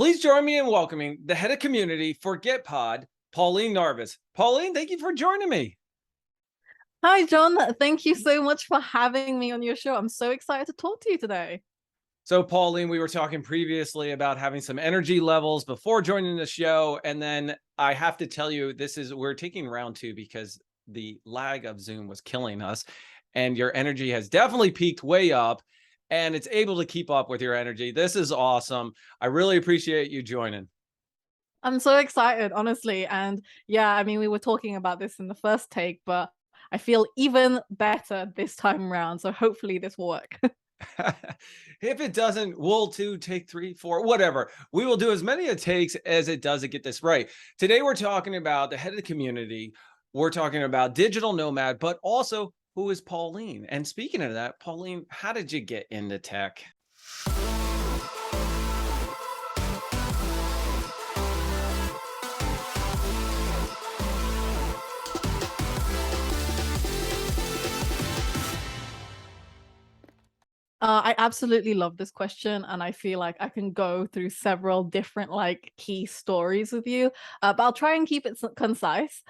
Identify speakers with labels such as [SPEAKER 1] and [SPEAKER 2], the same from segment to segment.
[SPEAKER 1] Please join me in welcoming the head of community for GitPod, Pauline Narvas. Pauline, thank you for joining me.
[SPEAKER 2] Hi, John. Thank you so much for having me on your show. I'm so excited to talk to you today.
[SPEAKER 1] So, Pauline, we were talking previously about having some energy levels before joining the show. And then I have to tell you, we're taking round two because the lag of Zoom was killing us. And your energy has definitely peaked way up and it's able to keep up with your energy. This is awesome. I really appreciate you joining.
[SPEAKER 2] I'm so excited, honestly. And yeah, I mean, we were talking about this in the first take, but I feel even better this time around. So hopefully this will work.
[SPEAKER 1] If it doesn't, we'll take 3, 4, whatever. We will do as many takes as it does to get this right. Today, we're talking about the head of the community. We're talking about digital nomad, but also who is Pauline? And speaking of that, Pauline, how did you get into tech?
[SPEAKER 2] I absolutely love this question, and I feel like I can go through several different key stories with you, but I'll try and keep it concise.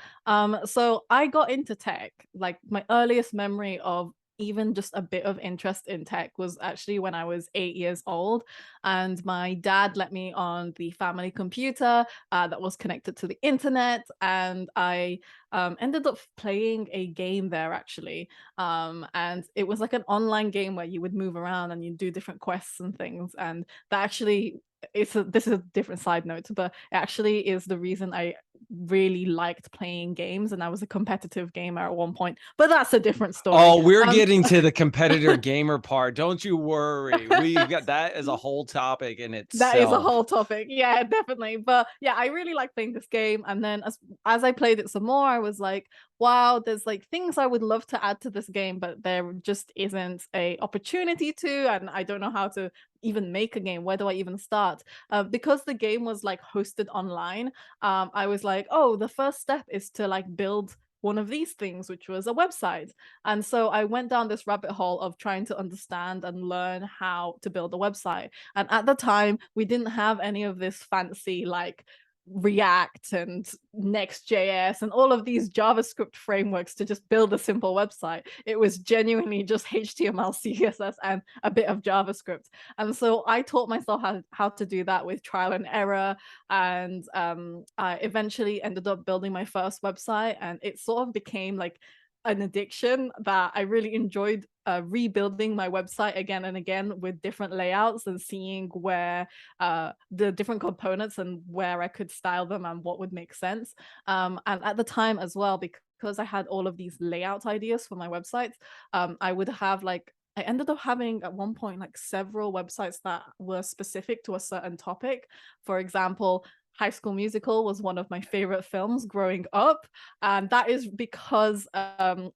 [SPEAKER 2] So I got into tech. Like my earliest memory of even just a bit of interest in tech was actually when I was 8 years old, and my dad let me on the family computer that was connected to the internet, and I ended up playing a game there actually. And it was like an online game where you would move around and you do different quests and things. And that actually this is a different side note, but it actually is the reason I really liked playing games, and I was a competitive gamer at one point. But that's a different story.
[SPEAKER 1] Oh, we're getting to the competitor gamer part. Don't you worry. We got that as a whole topic in
[SPEAKER 2] That is a
[SPEAKER 1] itself.
[SPEAKER 2] whole topic. Yeah, definitely. But yeah, I really like playing this game. And then as I played it some more, I was like, wow, there's like things I would love to add to this game, but there just isn't a opportunity to, and I don't know how to even make a game. Where do I even start? Because the game was like hosted online, I was like, oh, the first step is to like build one of these things, which was a website. And so I went down this rabbit hole of trying to understand and learn how to build a website. And at the time, we didn't have any of this fancy like React and Next.js and all of these JavaScript frameworks to just build a simple website. It was genuinely just HTML, CSS, and a bit of JavaScript. And so I taught myself how to do that with trial and error. And I eventually ended up building my first website, and it sort of became like an addiction that I really enjoyed rebuilding my website again and again with different layouts and seeing where the different components and where I could style them and what would make sense. And at the time as well, because I had all of these layout ideas for my websites, I would have like I ended up having at one point like several websites that were specific to a certain topic. For example, High School Musical was one of my favorite films growing up, and that is because I'm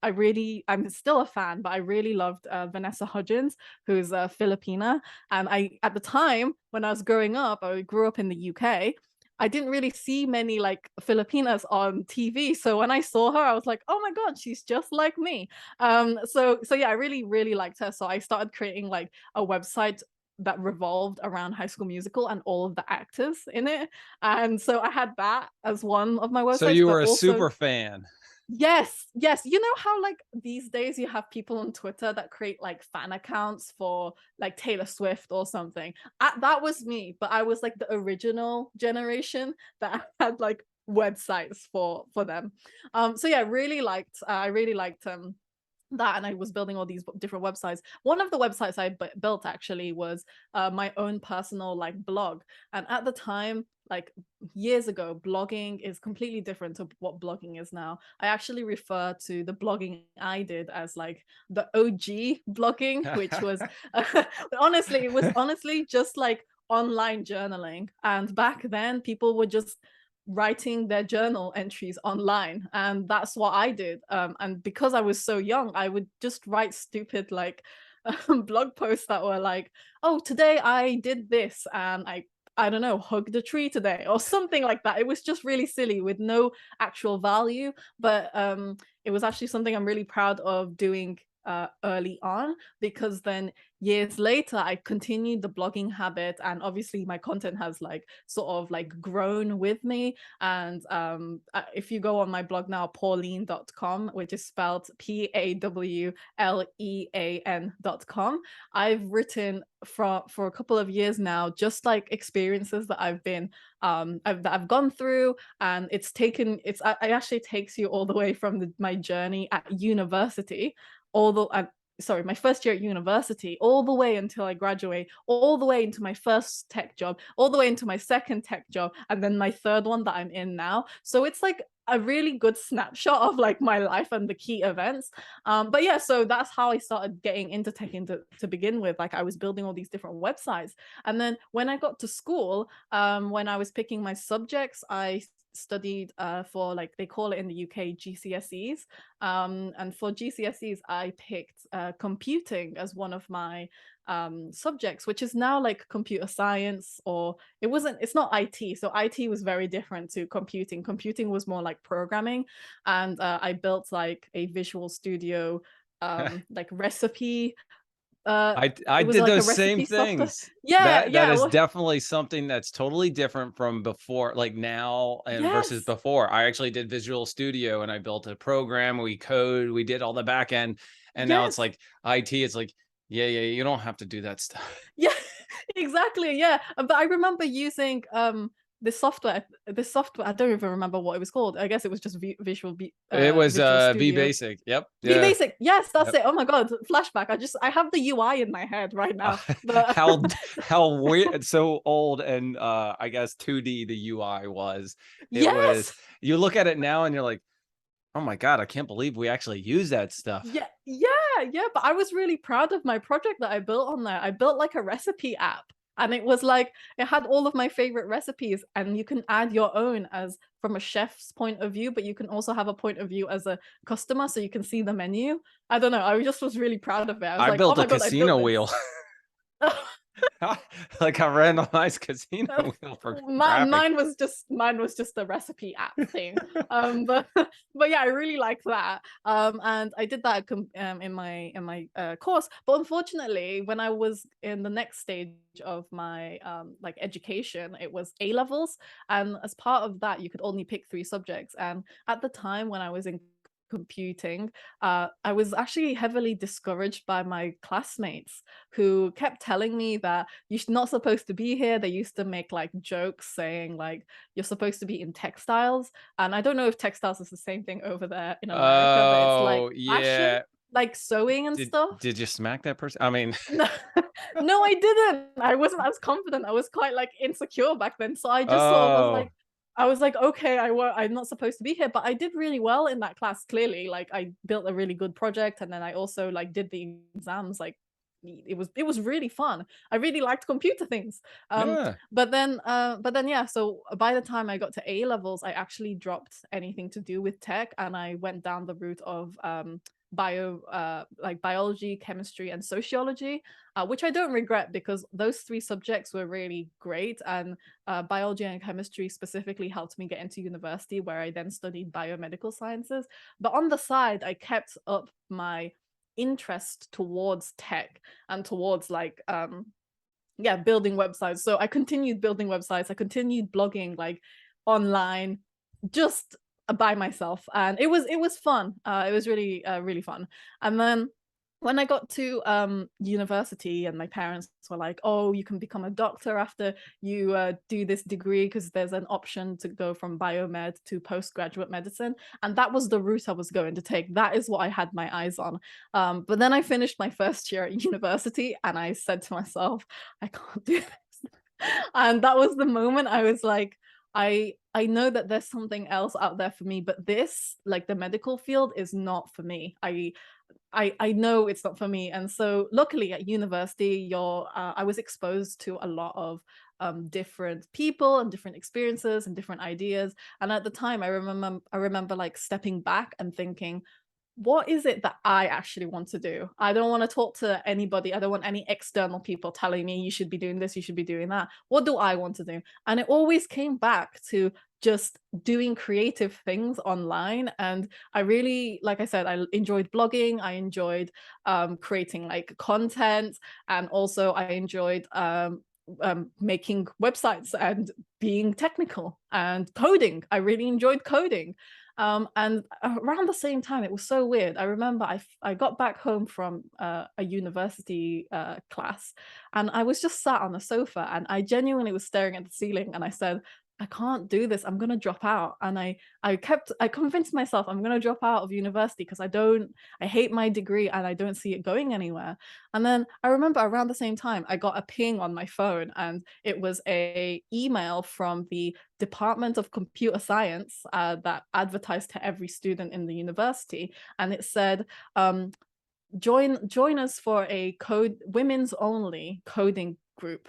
[SPEAKER 2] still a fan, but I really loved Vanessa Hudgens, who's a Filipina. And at the time when I was growing up, I grew up in the UK. I didn't really see many like Filipinas on TV, so when I saw her, I was like, "Oh my god, she's just like me." So yeah, I really liked her. So I started creating like a website that revolved around High School Musical and all of the actors in it. And so I had that as one of my
[SPEAKER 1] So
[SPEAKER 2] websites,
[SPEAKER 1] you
[SPEAKER 2] but
[SPEAKER 1] were a
[SPEAKER 2] also
[SPEAKER 1] super fan.
[SPEAKER 2] yes. You know how like these days you have people on Twitter that create like fan accounts for like Taylor Swift or something. That was me, but I was like the original generation that had like websites for them. So yeah, I really liked that, and I was building all these different websites. One of the websites I built actually was my own personal like blog. And at the time, like years ago, blogging is completely different to what blogging is now. I actually refer to the blogging I did as like the OG blogging, which was honestly, it was honestly just like online journaling. And back then people were just writing their journal entries online, and that's what I did. And because I was so young, I would just write stupid like blog posts that were like, oh, today I did this, and I don't know, hugged a tree today or something like that. It was just really silly with no actual value, but it was actually something I'm really proud of doing early on, because then years later I continued the blogging habit, and obviously my content has like sort of like grown with me. And if you go on my blog now, pauline.com, which is spelled PAWLEAN.com, I've written for a couple of years now, just like experiences that I've been that I've gone through. And it actually takes you all the way from my journey at university, my first year at university, all the way until I graduate, all the way into my first tech job, all the way into my second tech job, and then my third one that I'm in now. So it's like a really good snapshot of like my life and the key events. But yeah, so that's how I started getting into tech to begin with. Like I was building all these different websites. And then when I got to school, when I was picking my subjects, I studied for, like they call it in the UK, GCSEs. And for GCSEs, I picked computing as one of my subjects, which is now like computer science, or it's not IT. So IT was very different to computing. Computing was more like programming. And I built like a Visual Studio like recipe.
[SPEAKER 1] I
[SPEAKER 2] It was
[SPEAKER 1] did
[SPEAKER 2] like a
[SPEAKER 1] those same
[SPEAKER 2] recipe software.
[SPEAKER 1] things.
[SPEAKER 2] Yeah,
[SPEAKER 1] That
[SPEAKER 2] yeah,
[SPEAKER 1] is
[SPEAKER 2] well,
[SPEAKER 1] definitely something that's totally different from before, like now and versus
[SPEAKER 2] yes,
[SPEAKER 1] before. I actually did Visual Studio and I built a program, we did all the back end, and now it's
[SPEAKER 2] yes.
[SPEAKER 1] like IT, it's like, yeah, you don't have to do that stuff.
[SPEAKER 2] Yeah, exactly. Yeah. But I remember using this software. I don't even remember what it was called. I guess it was just
[SPEAKER 1] It was
[SPEAKER 2] Visual
[SPEAKER 1] V
[SPEAKER 2] Studio.
[SPEAKER 1] Basic. Yep. Yeah.
[SPEAKER 2] VBasic. Yes, that's
[SPEAKER 1] Yep.
[SPEAKER 2] it. Oh my god, flashback. I have the UI in my head right now. But
[SPEAKER 1] How weird, so old, and I guess 2D the UI was. It was,
[SPEAKER 2] yes.
[SPEAKER 1] you look at it now and you're like, oh my God, I can't believe we actually use that stuff.
[SPEAKER 2] Yeah. But I was really proud of my project that I built on there. I built like a recipe app, and it was like it had all of my favorite recipes, and you can add your own as from a chef's point of view, but you can also have a point of view as a customer, so you can see the menu. I don't know. I just was really proud of it. I was
[SPEAKER 1] I
[SPEAKER 2] like, oh
[SPEAKER 1] built a
[SPEAKER 2] my god, I built
[SPEAKER 1] casino
[SPEAKER 2] this.
[SPEAKER 1] wheel. Like a randomized casino wheel for graphics.
[SPEAKER 2] Mine was just a recipe app thing. But but yeah, I really liked that. And I did that in my course. But unfortunately, when I was in the next stage of my like education, it was A levels, and as part of that, you could only pick 3 subjects. And at the time when I was in computing, I was actually heavily discouraged by my classmates, who kept telling me that you're not supposed to be here. They used to make like jokes saying like you're supposed to be in textiles. And I don't know if textiles is the same thing over there in America, but it's like
[SPEAKER 1] Oh
[SPEAKER 2] fashion,
[SPEAKER 1] yeah.
[SPEAKER 2] like sewing and stuff.
[SPEAKER 1] Did you smack that person? I mean,
[SPEAKER 2] No, no, I didn't. I wasn't as confident. I was quite like insecure back then. So I just sort of was
[SPEAKER 1] oh,
[SPEAKER 2] like, I was like, okay, I'm not supposed to be here, but I did really well in that class. Clearly, like I built a really good project, and then I also like did the exams. Like it was really fun. I really liked computer things.
[SPEAKER 1] yeah.
[SPEAKER 2] But then yeah. So by the time I got to A levels, I actually dropped anything to do with tech, and I went down the route of like biology, chemistry, and sociology, which I don't regret, because those 3 subjects were really great. And biology and chemistry specifically helped me get into university, where I then studied biomedical sciences. But on the side, I kept up my interest towards tech and towards like building websites. So I continued building websites. I continued blogging like online, just by myself, and it was fun. It was really fun. And then when I got to university, and my parents were like, oh, you can become a doctor after you do this degree, because there's an option to go from biomed to postgraduate medicine. And that was the route I was going to take. That is what I had my eyes on. But then I finished my first year at university, and I said to myself, I can't do this. And that was the moment I was like, I know that there's something else out there for me, but this, like the medical field, is not for me. I know it's not for me. And so luckily at university, I was exposed to a lot of different people and different experiences and different ideas. And at the time, I remember like stepping back and thinking, what is it that I actually want to do? I don't want to talk to anybody. I don't want any external people telling me you should be doing this, you should be doing that. What do I want to do? And it always came back to just doing creative things online. And I really, like I said, I enjoyed blogging. I enjoyed creating like content, and also I enjoyed making websites and being technical and coding. I really enjoyed coding. And around the same time, it was so weird. I remember I got back home from a university class, and I was just sat on the sofa, and I genuinely was staring at the ceiling, and I said, I can't do this. I'm gonna drop out. And I convinced myself I'm gonna drop out of university because I hate my degree and I don't see it going anywhere. And then I remember around the same time I got a ping on my phone, and it was a email from the Department of Computer Science that advertised to every student in the university, and it said, join us for a women's only coding group,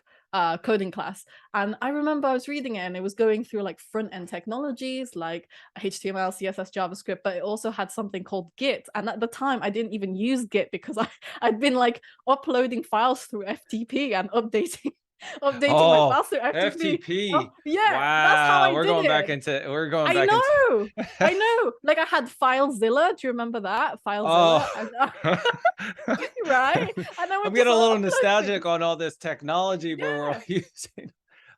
[SPEAKER 2] coding class. And I remember I was reading it, and it was going through like front end technologies like HTML, CSS, JavaScript, but it also had something called Git. And at the time I didn't even use Git because I'd been like uploading files through FTP and updating my
[SPEAKER 1] Oh,
[SPEAKER 2] files through FTP.
[SPEAKER 1] FTP.
[SPEAKER 2] Oh, yeah, that's how
[SPEAKER 1] Wow.
[SPEAKER 2] I did it.
[SPEAKER 1] We're going
[SPEAKER 2] I
[SPEAKER 1] back into
[SPEAKER 2] know, I know. Like I had FileZilla. Do you remember that? FileZilla.
[SPEAKER 1] Oh.
[SPEAKER 2] And, right? And I
[SPEAKER 1] I'm
[SPEAKER 2] would just
[SPEAKER 1] getting a little
[SPEAKER 2] upload
[SPEAKER 1] nostalgic
[SPEAKER 2] things.
[SPEAKER 1] on all this technology we're all
[SPEAKER 2] Yeah.
[SPEAKER 1] using.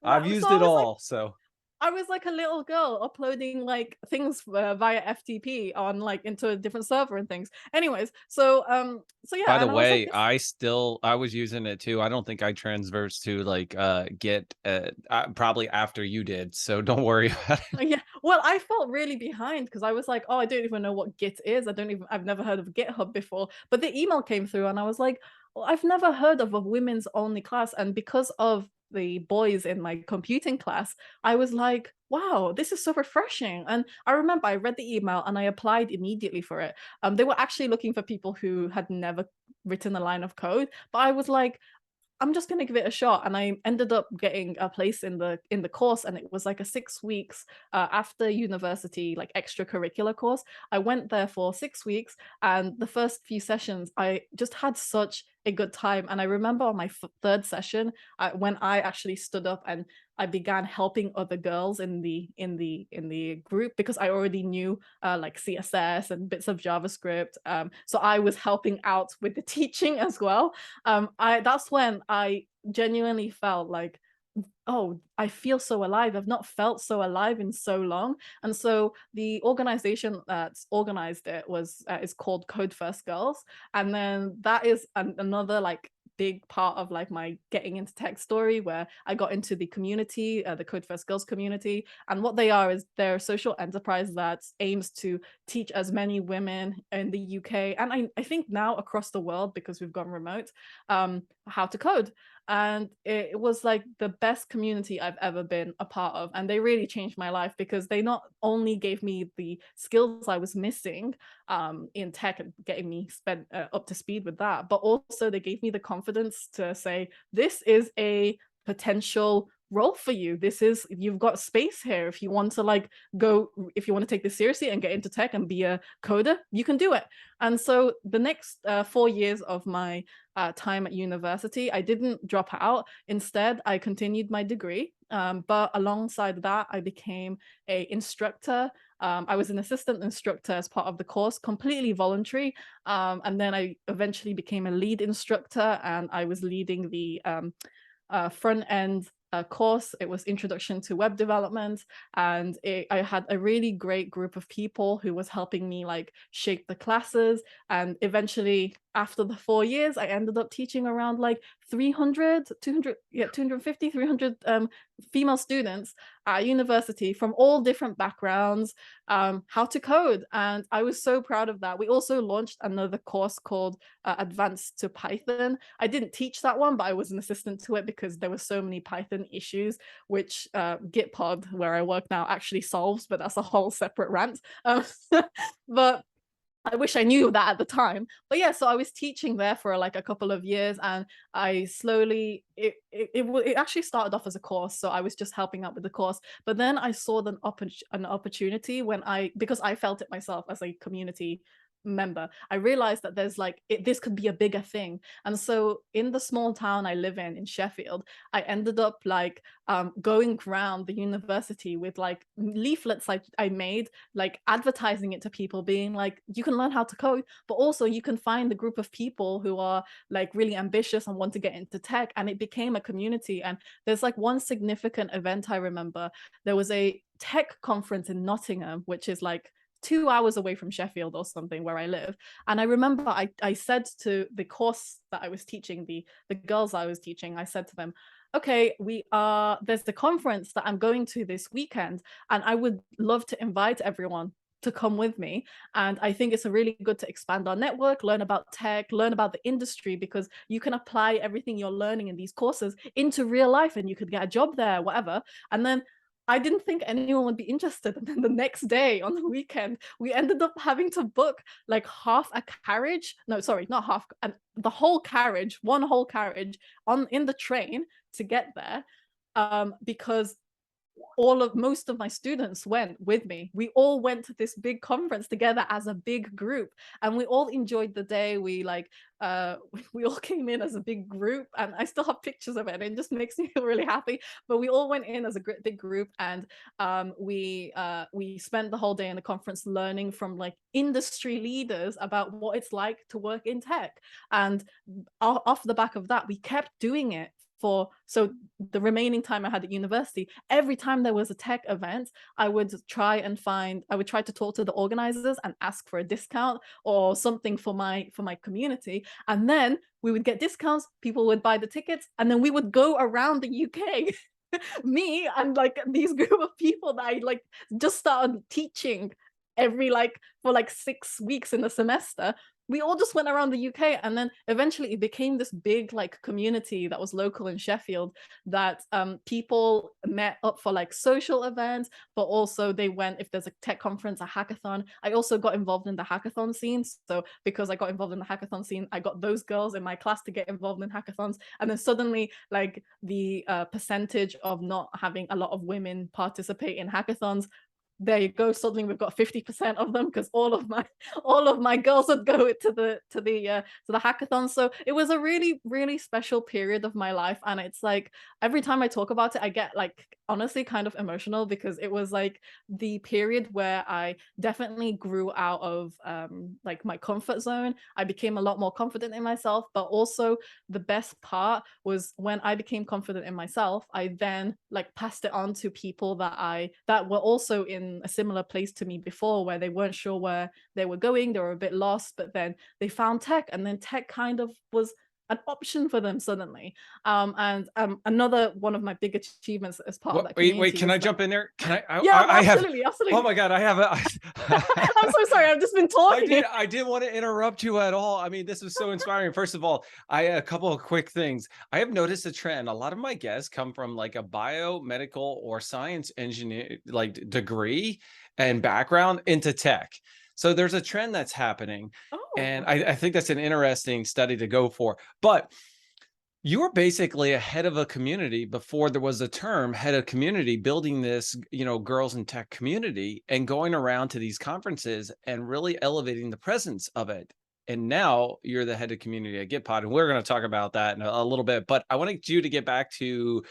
[SPEAKER 1] I've
[SPEAKER 2] Well, so
[SPEAKER 1] used it all, so
[SPEAKER 2] I was like a little girl uploading like things via FTP on like into a different server and things. Anyways, so
[SPEAKER 1] by
[SPEAKER 2] yeah,
[SPEAKER 1] the
[SPEAKER 2] and I was like,
[SPEAKER 1] way, I was using it too. I don't think I transversed to like Git probably after you did, so don't worry about it.
[SPEAKER 2] yeah. Well, I felt really behind because I was like, oh, I don't even know what Git is. I've never heard of GitHub before. But the email came through, and I was like, well, I've never heard of a women's only class. And because of the boys in my computing class, I was like, wow, this is so refreshing. And I remember I read the email and I applied immediately for it. They were actually looking for people who had never written a line of code, but I was like, I'm just gonna give it a shot, and I ended up getting a place in the course, and it was like a 6 weeks after university, like extracurricular course. I went there for 6 weeks, and the first few sessions, I just had such a good time. And I remember on my third session, when I actually stood up and I began helping other girls in the group, because I already knew like CSS and bits of JavaScript. So I was helping out with the teaching as well. That's when I genuinely felt like, oh, I feel so alive. I've not felt so alive in so long. And so the organization that's organized it was is called Code First Girls. And then that is another like big part of like my getting into tech story, where I got into the community, the Code First Girls community. And what they are is they're a social enterprise that aims to teach as many women in the UK, and I think now across the world, because we've gone remote, how to code. And it was like the best community I've ever been a part of, and they really changed my life, because they not only gave me the skills I was missing in tech and getting me up to speed with that, but also they gave me the confidence to say, this is a potential role for you. You've got space here. If you want to if you want to take this seriously and get into tech and be a coder, you can do it. And so the next 4 years of my time at university, I didn't drop out. Instead, I continued my degree. But alongside that, I became an instructor. I was an assistant instructor as part of the course, completely voluntary. And then I eventually became a lead instructor, and I was leading the front end course. It was Introduction to Web Development, and I had a really great group of people who was helping me like shape the classes. And eventually, after the 4 years, I ended up teaching around like 250, 300 female students at university from all different backgrounds, how to code. And I was so proud of that. We also launched another course called Advanced to Python. I didn't teach that one, but I was an assistant to it because there were so many Python issues, which Gitpod, where I work now, actually solves, but that's a whole separate rant. But I wish I knew that at the time. But yeah, so I was teaching there for like a couple of years, and I slowly it actually started off as a course, so I was just helping out with the course. But then I saw an opportunity because I felt it myself as a community member. I realized that there's like this could be a bigger thing. And so in the small town I live in Sheffield, I ended up like going around the university with like leaflets I made, like advertising it to people, being like, you can learn how to code, but also you can find a group of people who are like really ambitious and want to get into tech. And it became a community. And there's like one significant event I remember. There was a tech conference in Nottingham, which is like 2 hours away from Sheffield or something where I live. And I remember I said to the course that I was teaching, the girls I was teaching, I said to them, okay, there's the conference that I'm going to this weekend, and I would love to invite everyone to come with me. And I think it's a really good to expand our network, learn about tech, learn about the industry, because you can apply everything you're learning in these courses into real life and you could get a job there, whatever. And then I didn't think anyone would be interested. And then the next day on the weekend, we ended up having to book like half a carriage. No, sorry, not half, the whole carriage, one whole carriage in the train to get there, because most of my students went with me. We all went to this big conference together as a big group, and we all enjoyed the day. We like we all came in as a big group, and I still have pictures of it, and it just makes me feel really happy. But we all went in as a big group, and we spent the whole day in the conference learning from like industry leaders about what it's like to work in tech. And off the back of that, we kept doing it so the remaining time I had at university. Every time there was a tech event, I would try to talk to the organizers and ask for a discount or something for my community. And then we would get discounts, people would buy the tickets, and then we would go around the UK. Me and like these group of people that I like just started teaching for 6 weeks in the semester. We all just went around the UK, and then eventually it became this big like community that was local in Sheffield, that people met up for like social events, but also they went, if there's a tech conference, a hackathon. I also got involved in the hackathon scene. So because I got involved in the hackathon scene, I got those girls in my class to get involved in hackathons. And then suddenly like the percentage of not having a lot of women participate in hackathons, there you go, suddenly we've got 50% of them, because all of my girls would go to the hackathon. So it was a really, really special period of my life. And it's like every time I talk about it, I get like honestly kind of emotional, because it was like the period where I definitely grew out of like my comfort zone. I became a lot more confident in myself. But also the best part was when I became confident in myself, I then like passed it on to people that were also in a similar place to me before, where they weren't sure where they were going. They were a bit lost, but then they found tech, and then tech kind of was an option for them suddenly. And another one of my big achievements as part of that community.
[SPEAKER 1] Wait, can I jump in there? Can I?
[SPEAKER 2] Yeah,
[SPEAKER 1] I
[SPEAKER 2] absolutely,
[SPEAKER 1] have,
[SPEAKER 2] absolutely.
[SPEAKER 1] Oh my God, I have a.
[SPEAKER 2] I'm so sorry, I've just been talking.
[SPEAKER 1] I didn't want to interrupt you at all. I mean, this is so inspiring. First of all, a couple of quick things. I have noticed a trend. A lot of my guests come from like a biomedical or science engineer like degree and background into tech. So there's a trend that's happening. And
[SPEAKER 2] Oh.
[SPEAKER 1] I think that's an interesting study to go for. But you were basically a head of a community before there was a term head of community, building this, girls in tech community and going around to these conferences and really elevating the presence of it. And now you're the head of community at GitPod. And we're going to talk about that in a little bit, but I wanted you to get back to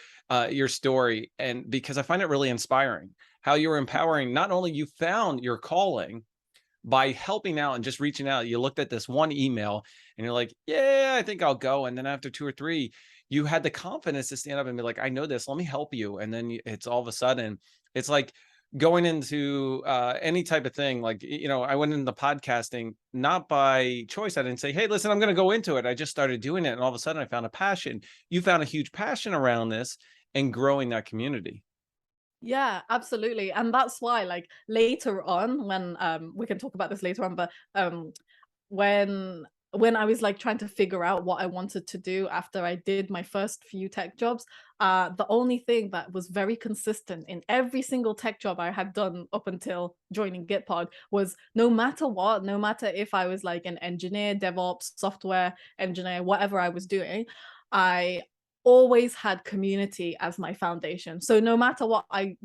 [SPEAKER 1] your story. And because I find it really inspiring how you're empowering, not only you found your calling by helping out and just reaching out. You looked at this one email and you're like, yeah, I think I'll go. And then after 2 or 3, you had the confidence to stand up and be like, I know this, let me help you. And then it's all of a sudden, it's like going into any type of thing. Like, I went into podcasting, not by choice. I didn't say, hey, listen, I'm going to go into it. I just started doing it. And all of a sudden I found a passion. You found a huge passion around this and growing that community.
[SPEAKER 2] Yeah, absolutely. And that's why like later on, when we can talk about this later on, but when I was like trying to figure out what I wanted to do after I did my first few tech jobs, the only thing that was very consistent in every single tech job I had done up until joining GitPod was, no matter what, no matter if I was like an engineer, DevOps, software engineer, whatever I was doing, I always had community as my foundation. So no matter what I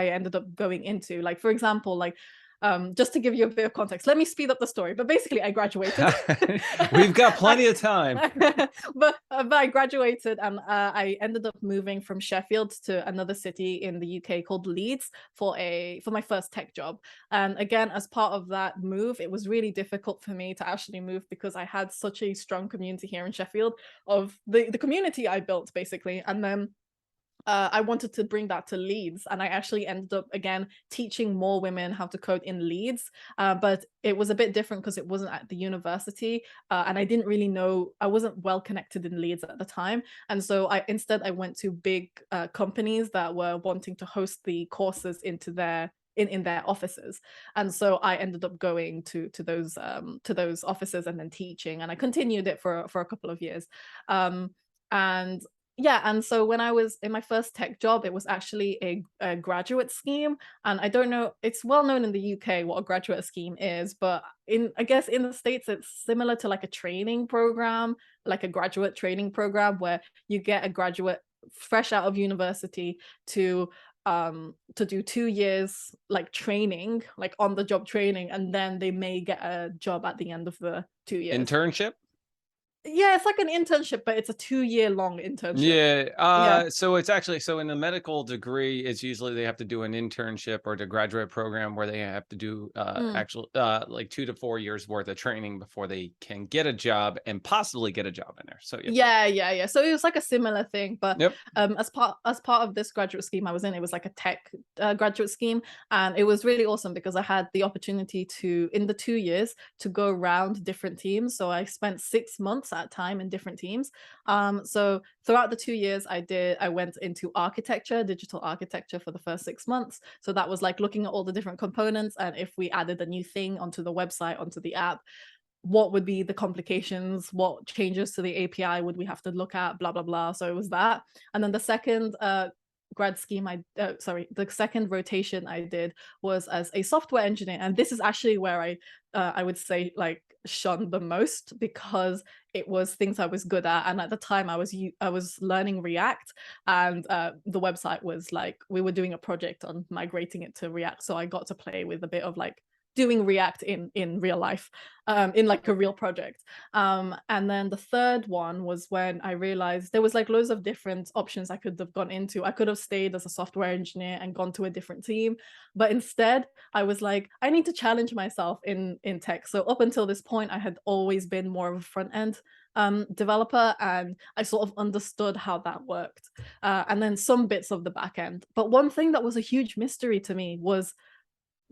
[SPEAKER 2] ended up going into, like for example, like Just to give you a bit of context, let me speed up the story. But basically, I graduated.
[SPEAKER 1] We've got plenty of time.
[SPEAKER 2] but I graduated, and I ended up moving from Sheffield to another city in the UK called Leeds for my first tech job. And again, as part of that move, it was really difficult for me to actually move because I had such a strong community here in Sheffield of the community I built, basically. And then I wanted to bring that to Leeds, and I actually ended up again teaching more women how to code in Leeds, but it was a bit different because it wasn't at the university, and I didn't really know, I wasn't well connected in Leeds at the time, and so I went to big companies that were wanting to host the courses into their in their offices, and so I ended up going to those offices and then teaching, and I continued it for a couple of years, and yeah, and so when I was in my first tech job, it was actually a graduate scheme. And I don't know, it's well known in the UK what a graduate scheme is, but I guess in the States, it's similar to like a training program, like a graduate training program where you get a graduate fresh out of university to do 2 years like training, like on the job training, and then they may get a job at the end of the 2 years.
[SPEAKER 1] Internship?
[SPEAKER 2] Yeah, it's like an internship, but it's a 2-year long internship.
[SPEAKER 1] Yeah.
[SPEAKER 2] Yeah.
[SPEAKER 1] So it's actually, so in the medical degree, it's usually they have to do an internship or the graduate program where they have to do actual like 2 to 4 years worth of training before they can get a job and possibly get a job in there. So
[SPEAKER 2] Yeah. So it was like a similar thing, but
[SPEAKER 1] Yep.
[SPEAKER 2] as part of this graduate scheme I was in, it was like a tech graduate scheme, and it was really awesome because I had the opportunity to, in the 2 years, to go around different teams. So I spent 6 months at a time in different teams. So throughout the 2 years, I went into architecture, digital architecture for the first 6 months. So that was like looking at all the different components, and if we added a new thing onto the website, onto the app, what would be the complications, what changes to the API would we have to look at, blah, blah, blah. So it was that. And then the second the second rotation I did was as a software engineer. And this is actually where I would say like shone the most, because it was things I was good at. And at the time I was learning React, and the website was like, we were doing a project on migrating it to React. So I got to play with a bit of like doing React in real life, in like a real project. And then the third one was when I realized there was like loads of different options I could have gone into. I could have stayed as a software engineer and gone to a different team, but instead I was like, I need to challenge myself in tech. So up until this point, I had always been more of a front end developer, and I sort of understood how that worked, and then some bits of the back end. But one thing that was a huge mystery to me was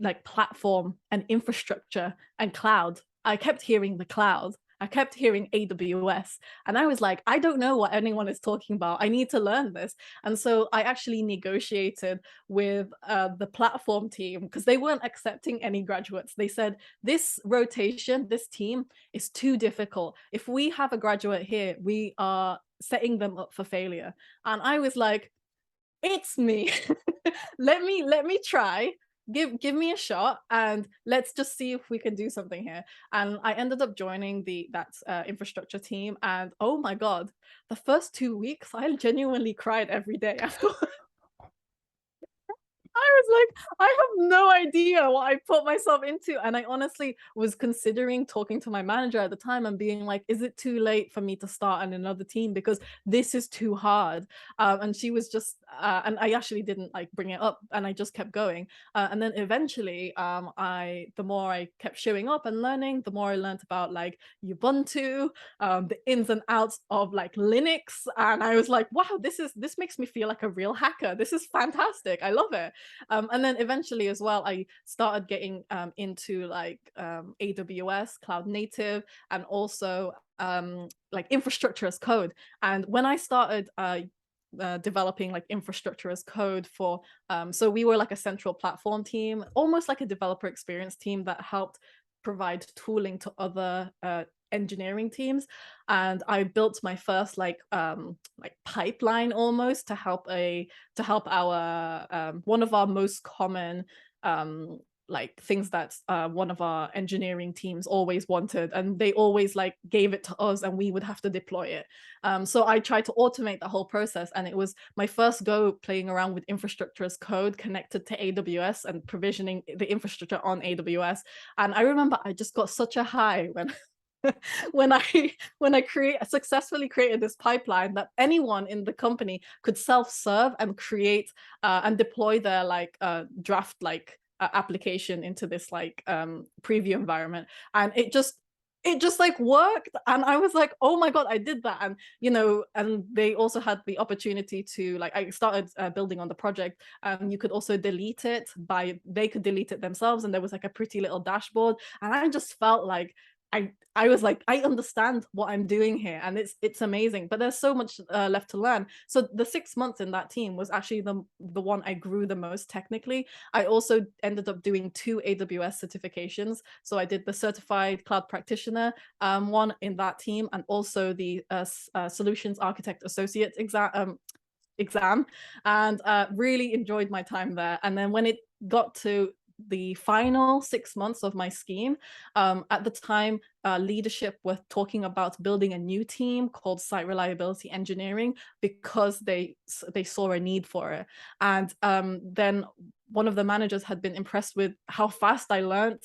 [SPEAKER 2] like platform and infrastructure and cloud. I kept hearing the cloud. I kept hearing AWS. And I was like, I don't know what anyone is talking about. I need to learn this. And so I actually negotiated with the platform team, because they weren't accepting any graduates. They said, this rotation, this team is too difficult. If we have a graduate here, we are setting them up for failure. And I was like, it's me. let me try. Give me a shot, and let's just see if we can do something here. And I ended up joining that infrastructure team, and oh my god, the first 2 weeks I genuinely cried every day after. I was like, I have no idea what I put myself into. And I honestly was considering talking to my manager at the time and being like, is it too late for me to start on another team? Because this is too hard. And she was just, and I actually didn't like bring it up, and I just kept going. And then eventually, the more I kept showing up and learning, the more I learned about like Ubuntu, the ins and outs of like Linux. And I was like, wow, this makes me feel like a real hacker. This is fantastic. I love it. And then eventually as well, I started getting into like AWS, cloud native, and also like infrastructure as code. And when I started developing like infrastructure as code for, so we were like a central platform team, almost like a developer experience team that helped provide tooling to other engineering teams. And I built my first like pipeline almost to help our one of our most common like things that one of our engineering teams always wanted, and they always like gave it to us and we would have to deploy it. So I tried to automate the whole process, and it was my first go playing around with infrastructure as code connected to AWS and provisioning the infrastructure on AWS. And I remember I just got such a high when when I successfully created this pipeline that anyone in the company could self-serve and create and deploy their like draft like application into this like preview environment. And it just like worked, and I was like, oh my god, I did that. And and they also had the opportunity to, like, I started building on the project, you could also delete it they could delete it themselves, and there was like a pretty little dashboard, and I just felt like I was like, I understand what I'm doing here, and it's amazing, but there's so much left to learn. So the 6 months in that team was actually the one I grew the most technically. I also ended up doing 2 AWS certifications. So I did the Certified Cloud Practitioner one in that team, and also the Solutions Architect Associate exam, and really enjoyed my time there. And then when it got to the final 6 months of my scheme, at the time, leadership were talking about building a new team called Site Reliability Engineering because they saw a need for it. And then one of the managers had been impressed with how fast I learned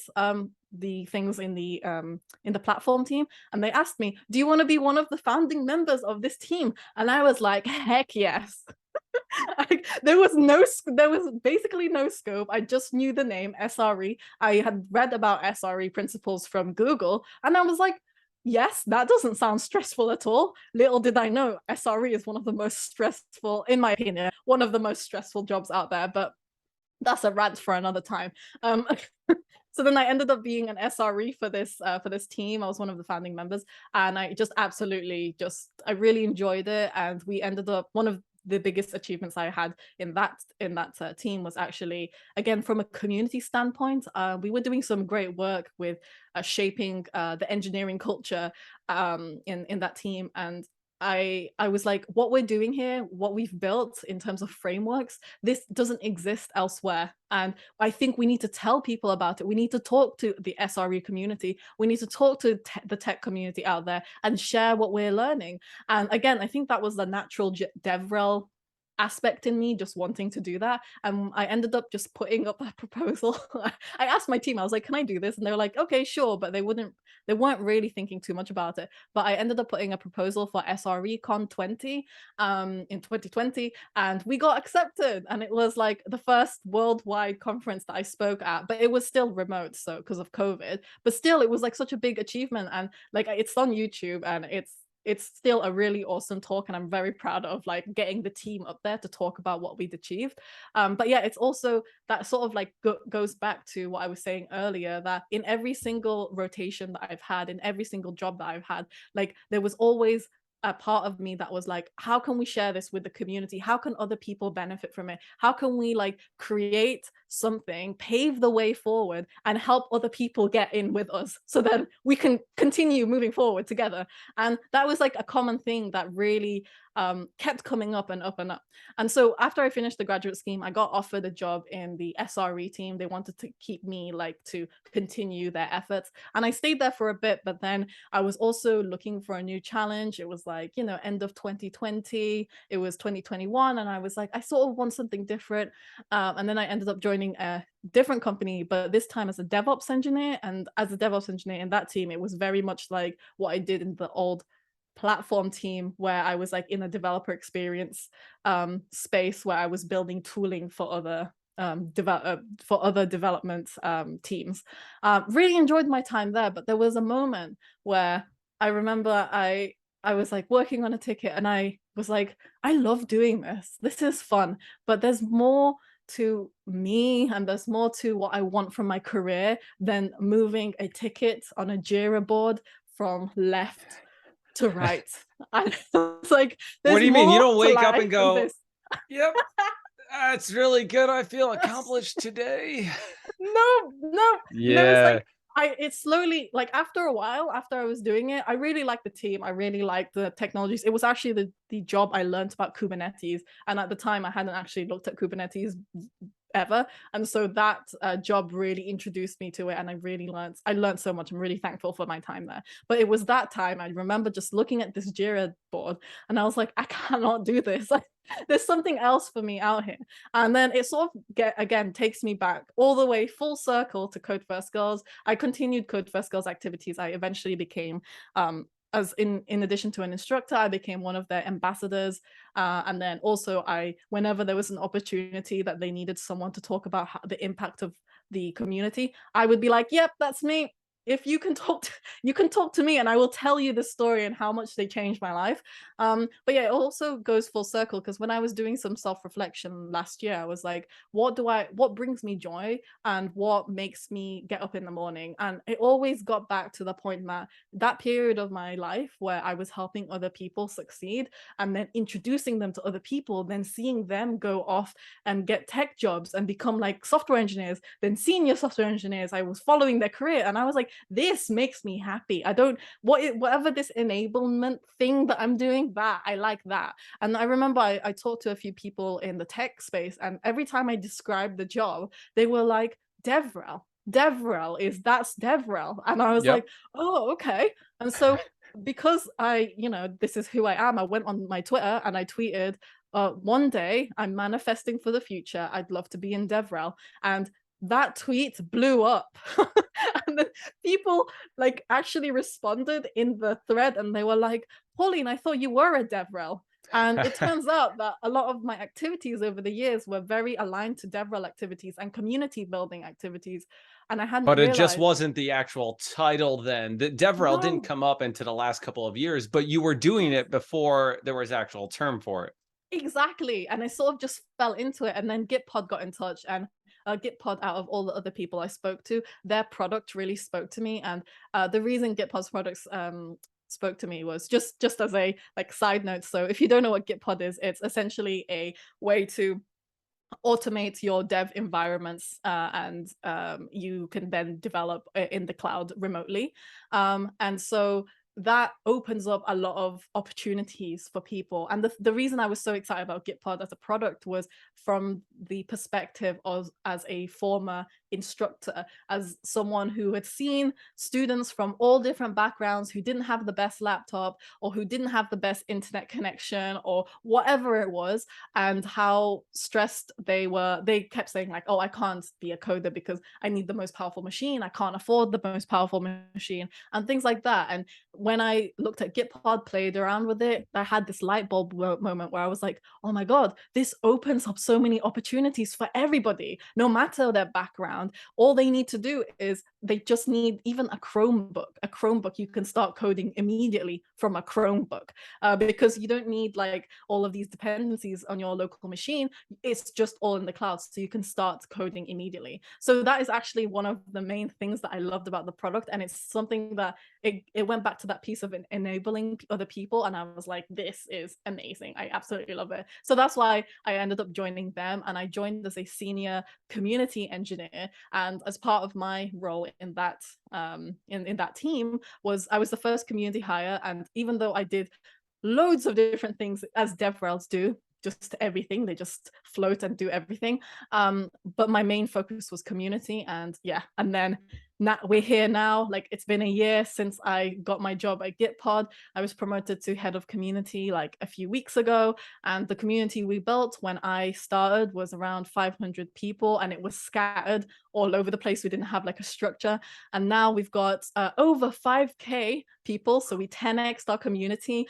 [SPEAKER 2] the things in the platform team, and they asked me, do you want to be one of the founding members of this team? And I was like, heck yes. There was basically no scope. I just knew the name SRE. I had read about SRE principles from Google, and I was like, yes, that doesn't sound stressful at all. Little did I know, SRE is one of the most stressful, in my opinion, one of the most stressful jobs out there, but that's a rant for another time. So then I ended up being an SRE for this team. I was one of the founding members, and I just absolutely I really enjoyed it. And we ended up, one of the biggest achievements I had in that team was actually, again, from a community standpoint, we were doing some great work with shaping the engineering culture in that team. And I was like, what we're doing here, what we've built in terms of frameworks, this doesn't exist elsewhere. And I think we need to tell people about it. We need to talk to the SRE community. We need to talk to the tech community out there and share what we're learning. And again, I think that was the natural Dev Rel aspect in me, just wanting to do that. And I ended up just putting up a proposal. I asked my team, I was like, can I do this? And they were like, okay, sure. But they weren't really thinking too much about it. But I ended up putting a proposal for SRE Con 20 in 2020, and we got accepted. And it was like the first worldwide conference that I spoke at, but it was still remote, so because of COVID. But still, it was like such a big achievement. And like, it's on YouTube, and it's still a really awesome talk, and I'm very proud of like getting the team up there to talk about what we'd achieved. But yeah, it's also that sort of like goes back to what I was saying earlier, that in every single rotation that I've had, in every single job that I've had, like there was always a part of me that was like, how can we share this with the community? How can other people benefit from it? How can we like create something, pave the way forward, and help other people get in with us so that we can continue moving forward together? And that was like a common thing that really kept coming up and up and up. And so after I finished the graduate scheme, I got offered a job in the SRE team. They wanted to keep me, like, to continue their efforts. And I stayed there for a bit, but then I was also looking for a new challenge. It was like, end of 2020, it was 2021. And I was like, I sort of want something different. And then I ended up joining a different company, but this time as a DevOps engineer. And as a DevOps engineer in that team, it was very much like what I did in the old platform team, where I was like in a developer experience space, where I was building tooling for other development teams. Really enjoyed my time there, but there was a moment where I remember I was like working on a ticket, and I was like, I love doing this. This is fun, but there's more to me, and there's more to what I want from my career than moving a ticket on a Jira board from left to right. And it's like,
[SPEAKER 1] What do you mean? You don't wake up and go, yep, that's really good, I feel accomplished today?
[SPEAKER 2] No.
[SPEAKER 1] Yeah.
[SPEAKER 2] It's slowly, like, after a while, after I was doing it, I really liked the team. I really liked the technologies. It was actually the job I learned about Kubernetes. And at the time, I hadn't actually looked at Kubernetes ever. And so that job really introduced me to it, and I learned so much. I'm really thankful for my time there. But it was that time I remember just looking at this Jira board, and I was like, I cannot do this. There's something else for me out here. And then it sort of again takes me back all the way full circle to Code First Girls. I continued Code First Girls activities. I eventually became as in addition to an instructor, I became one of their ambassadors. And then also whenever there was an opportunity that they needed someone to talk about the impact of the community, I would be like, yep, that's me. If you can talk to me, and I will tell you the story and how much they changed my life. But yeah, it also goes full circle, because when I was doing some self-reflection last year, I was like, what brings me joy and what makes me get up in the morning? And it always got back to the point that period of my life where I was helping other people succeed, and then introducing them to other people, then seeing them go off and get tech jobs and become like software engineers, then senior software engineers. I was following their career, and I was like, this makes me happy. Whatever this enablement thing that I'm doing, that I like that. And I remember I talked to a few people in the tech space, and every time I described the job, they were like, Dev Rel. Dev Rel that's Dev Rel. And I was
[SPEAKER 1] Yep.
[SPEAKER 2] like, oh, okay. And so because this is who I am, I went on my Twitter and I tweeted, one day I'm manifesting for the future. I'd love to be in Dev Rel. And that tweet blew up. And then people like actually responded in the thread, and they were like, Pauline, I thought you were a DevRel. And it turns out that a lot of my activities over the years were very aligned to DevRel activities and community building activities. And I hadn't
[SPEAKER 1] But it just
[SPEAKER 2] realized.
[SPEAKER 1] wasn't the actual title then. The Dev Rel didn't
[SPEAKER 2] No,
[SPEAKER 1] come up into the last couple of years, but you were doing
[SPEAKER 2] yes,
[SPEAKER 1] it before there was actual term for it.
[SPEAKER 2] exactly. And I sort of just fell into it. And then Gitpod got in touch, and Gitpod, out of all the other people I spoke to, their product really spoke to me. And the reason Gitpod's products spoke to me was just as a like side note. So if you don't know what Gitpod is, it's essentially a way to automate your dev environments, and you can then develop in the cloud remotely. And so that opens up a lot of opportunities for people. And the reason I was so excited about Gitpod as a product was from the perspective of as a former instructor, as someone who had seen students from all different backgrounds who didn't have the best laptop, or who didn't have the best internet connection, or whatever it was, and how stressed they were. They kept saying like, oh, I can't be a coder because I need the most powerful machine. I can't afford the most powerful machine, and things like that. And when I looked at Gitpod, played around with it, I had this light bulb moment where I was like, oh my God, this opens up so many opportunities for everybody, no matter their background. All they need to do is they just need even a Chromebook. You can start coding immediately from a Chromebook, because you don't need like all of these dependencies on your local machine. It's just all in the cloud, so you can start coding immediately. So that is actually one of the main things that I loved about the product, and it's something that it went back to that piece of enabling other people, and I was like, this is amazing. I absolutely love it. So that's why I ended up joining them, and I joined as a senior community engineer. And as part of my role in that in that team was I was the first community hire. And even though I did loads of different things as DevRels do, just everything, they just float and do everything, but my main focus was community. And yeah, and then now we're here now. Like, it's been a year since I got my job at Gitpod. I was promoted to head of community like a few weeks ago, and the community we built when I started was around 500 people, and it was scattered all over the place. We didn't have like a structure, and now we've got over 5K people, so we 10x'd our community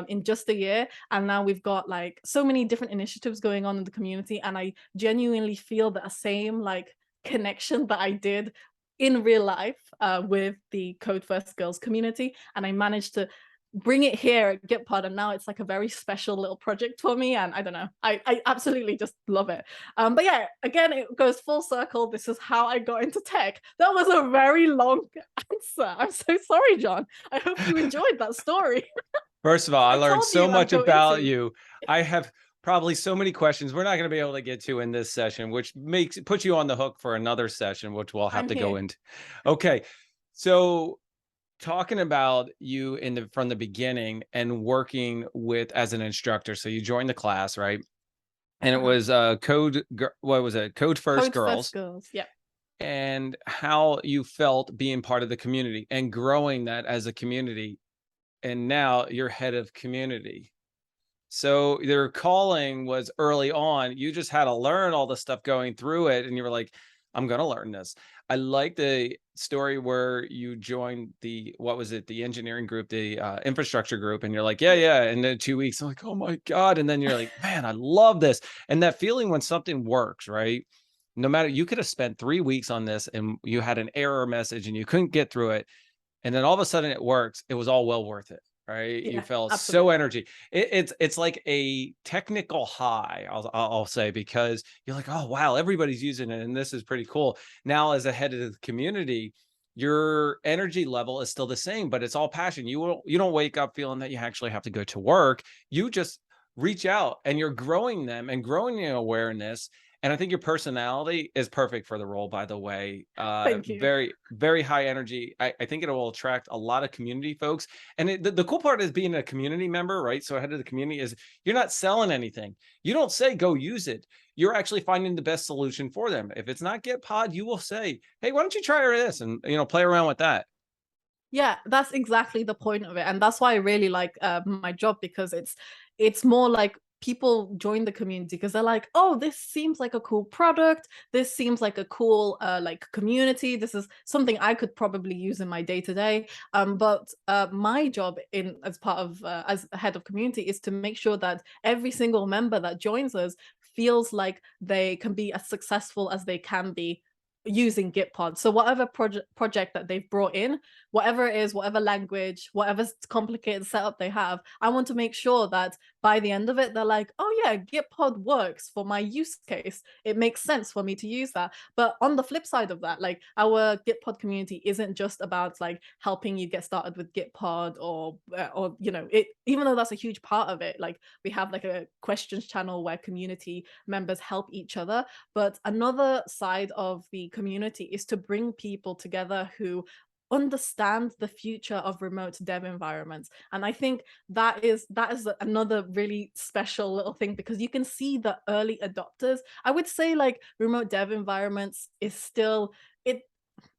[SPEAKER 2] in just a year. And now we've got like so many different initiatives going on in the community, and I genuinely feel the same like connection that I did in real life with the Code First Girls community. And I managed to bring it here at Gitpod, and now it's like a very special little project for me. And I don't know, I absolutely just love it. But yeah, again, it goes full circle. This is how I got into tech. That was a very long answer. I'm so sorry, John. I hope you enjoyed that story.
[SPEAKER 1] First of all, I
[SPEAKER 2] I
[SPEAKER 1] learned
[SPEAKER 2] told
[SPEAKER 1] so
[SPEAKER 2] you I'd
[SPEAKER 1] much
[SPEAKER 2] go
[SPEAKER 1] about
[SPEAKER 2] into.
[SPEAKER 1] you. I have probably so many questions we're not going to be able to get to in this session, which puts you on the hook for another session, which we'll have
[SPEAKER 2] I'm
[SPEAKER 1] to go
[SPEAKER 2] here.
[SPEAKER 1] into. Okay. So talking about you from the beginning and working with as an instructor. So you joined the class, right? and it
[SPEAKER 2] Uh-huh.
[SPEAKER 1] was what was it? Code First
[SPEAKER 2] Code First
[SPEAKER 1] Girls,
[SPEAKER 2] Girls. Yeah.
[SPEAKER 1] and how you felt being part of the community and growing that as a community. And now you're head of community. So their calling was early on. You just had to learn all the stuff going through it. And you were like, I'm going to learn this. I like the story where you joined the, what was it? The engineering group, the infrastructure group. And you're like, yeah,
[SPEAKER 2] Yeah.
[SPEAKER 1] yeah. And then 2 weeks, I'm like, oh my God. And then you're like, man, I love this. And that feeling when something works, right? No matter, you could have spent 3 weeks on this and you had an error message and you couldn't get through it, and then all of a sudden it works. It was all well worth it, right? You
[SPEAKER 2] Yeah.
[SPEAKER 1] felt so
[SPEAKER 2] Absolutely.
[SPEAKER 1] energy. It's like a technical high, I'll say, because you're like, oh wow, everybody's using it, and this is pretty cool. Now, as a head of the community, your energy level is still the same, but it's all passion. You don't wake up feeling that you actually have to go to work. You just reach out and you're growing them and growing your awareness. And I think your personality is perfect for the role, by the way.
[SPEAKER 2] Thank you.
[SPEAKER 1] Very, very high energy. I think it will attract a lot of community folks. And the cool part is being a community member, right? So head of the community is, you're not selling anything. You don't say, go use it. You're actually finding the best solution for them. If it's not GitPod, you will say, hey, why don't you try this? And, play around with that.
[SPEAKER 2] Yeah, that's exactly the point of it, and that's why I really like my job, because it's more like people join the community because they're like, oh, this seems like a cool product, this seems like a cool like community, this is something I could probably use in my day to day. But my job in as part of as a head of community is to make sure that every single member that joins us feels like they can be as successful as they can be using Gitpod. So whatever project that they've brought in, whatever it is, whatever language, whatever complicated setup they have, I want to make sure that by the end of it, they're like, oh yeah, Gitpod works for my use case. It makes sense for me to use that. But on the flip side of that, like our Gitpod community isn't just about like helping you get started with Gitpod or it, even though that's a huge part of it, like we have like a questions channel where community members help each other. But another side of the community is to bring people together who understand the future of remote dev environments. And I think that is another really special little thing, because you can see the early adopters. I would say like remote dev environments is still it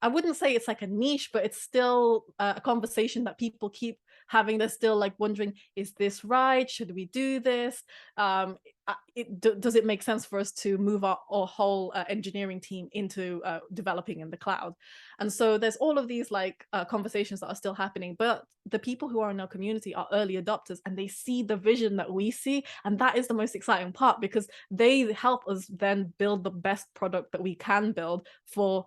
[SPEAKER 2] I wouldn't say it's like a niche, but it's still a conversation that people keep having. They're still like wondering, is this right? Should we do this? Does it make sense for us to move our whole engineering team into developing in the cloud? And so there's all of these like conversations that are still happening, but the people who are in our community are early adopters and they see the vision that we see. And that is the most exciting part, because they help us then build the best product that we can build for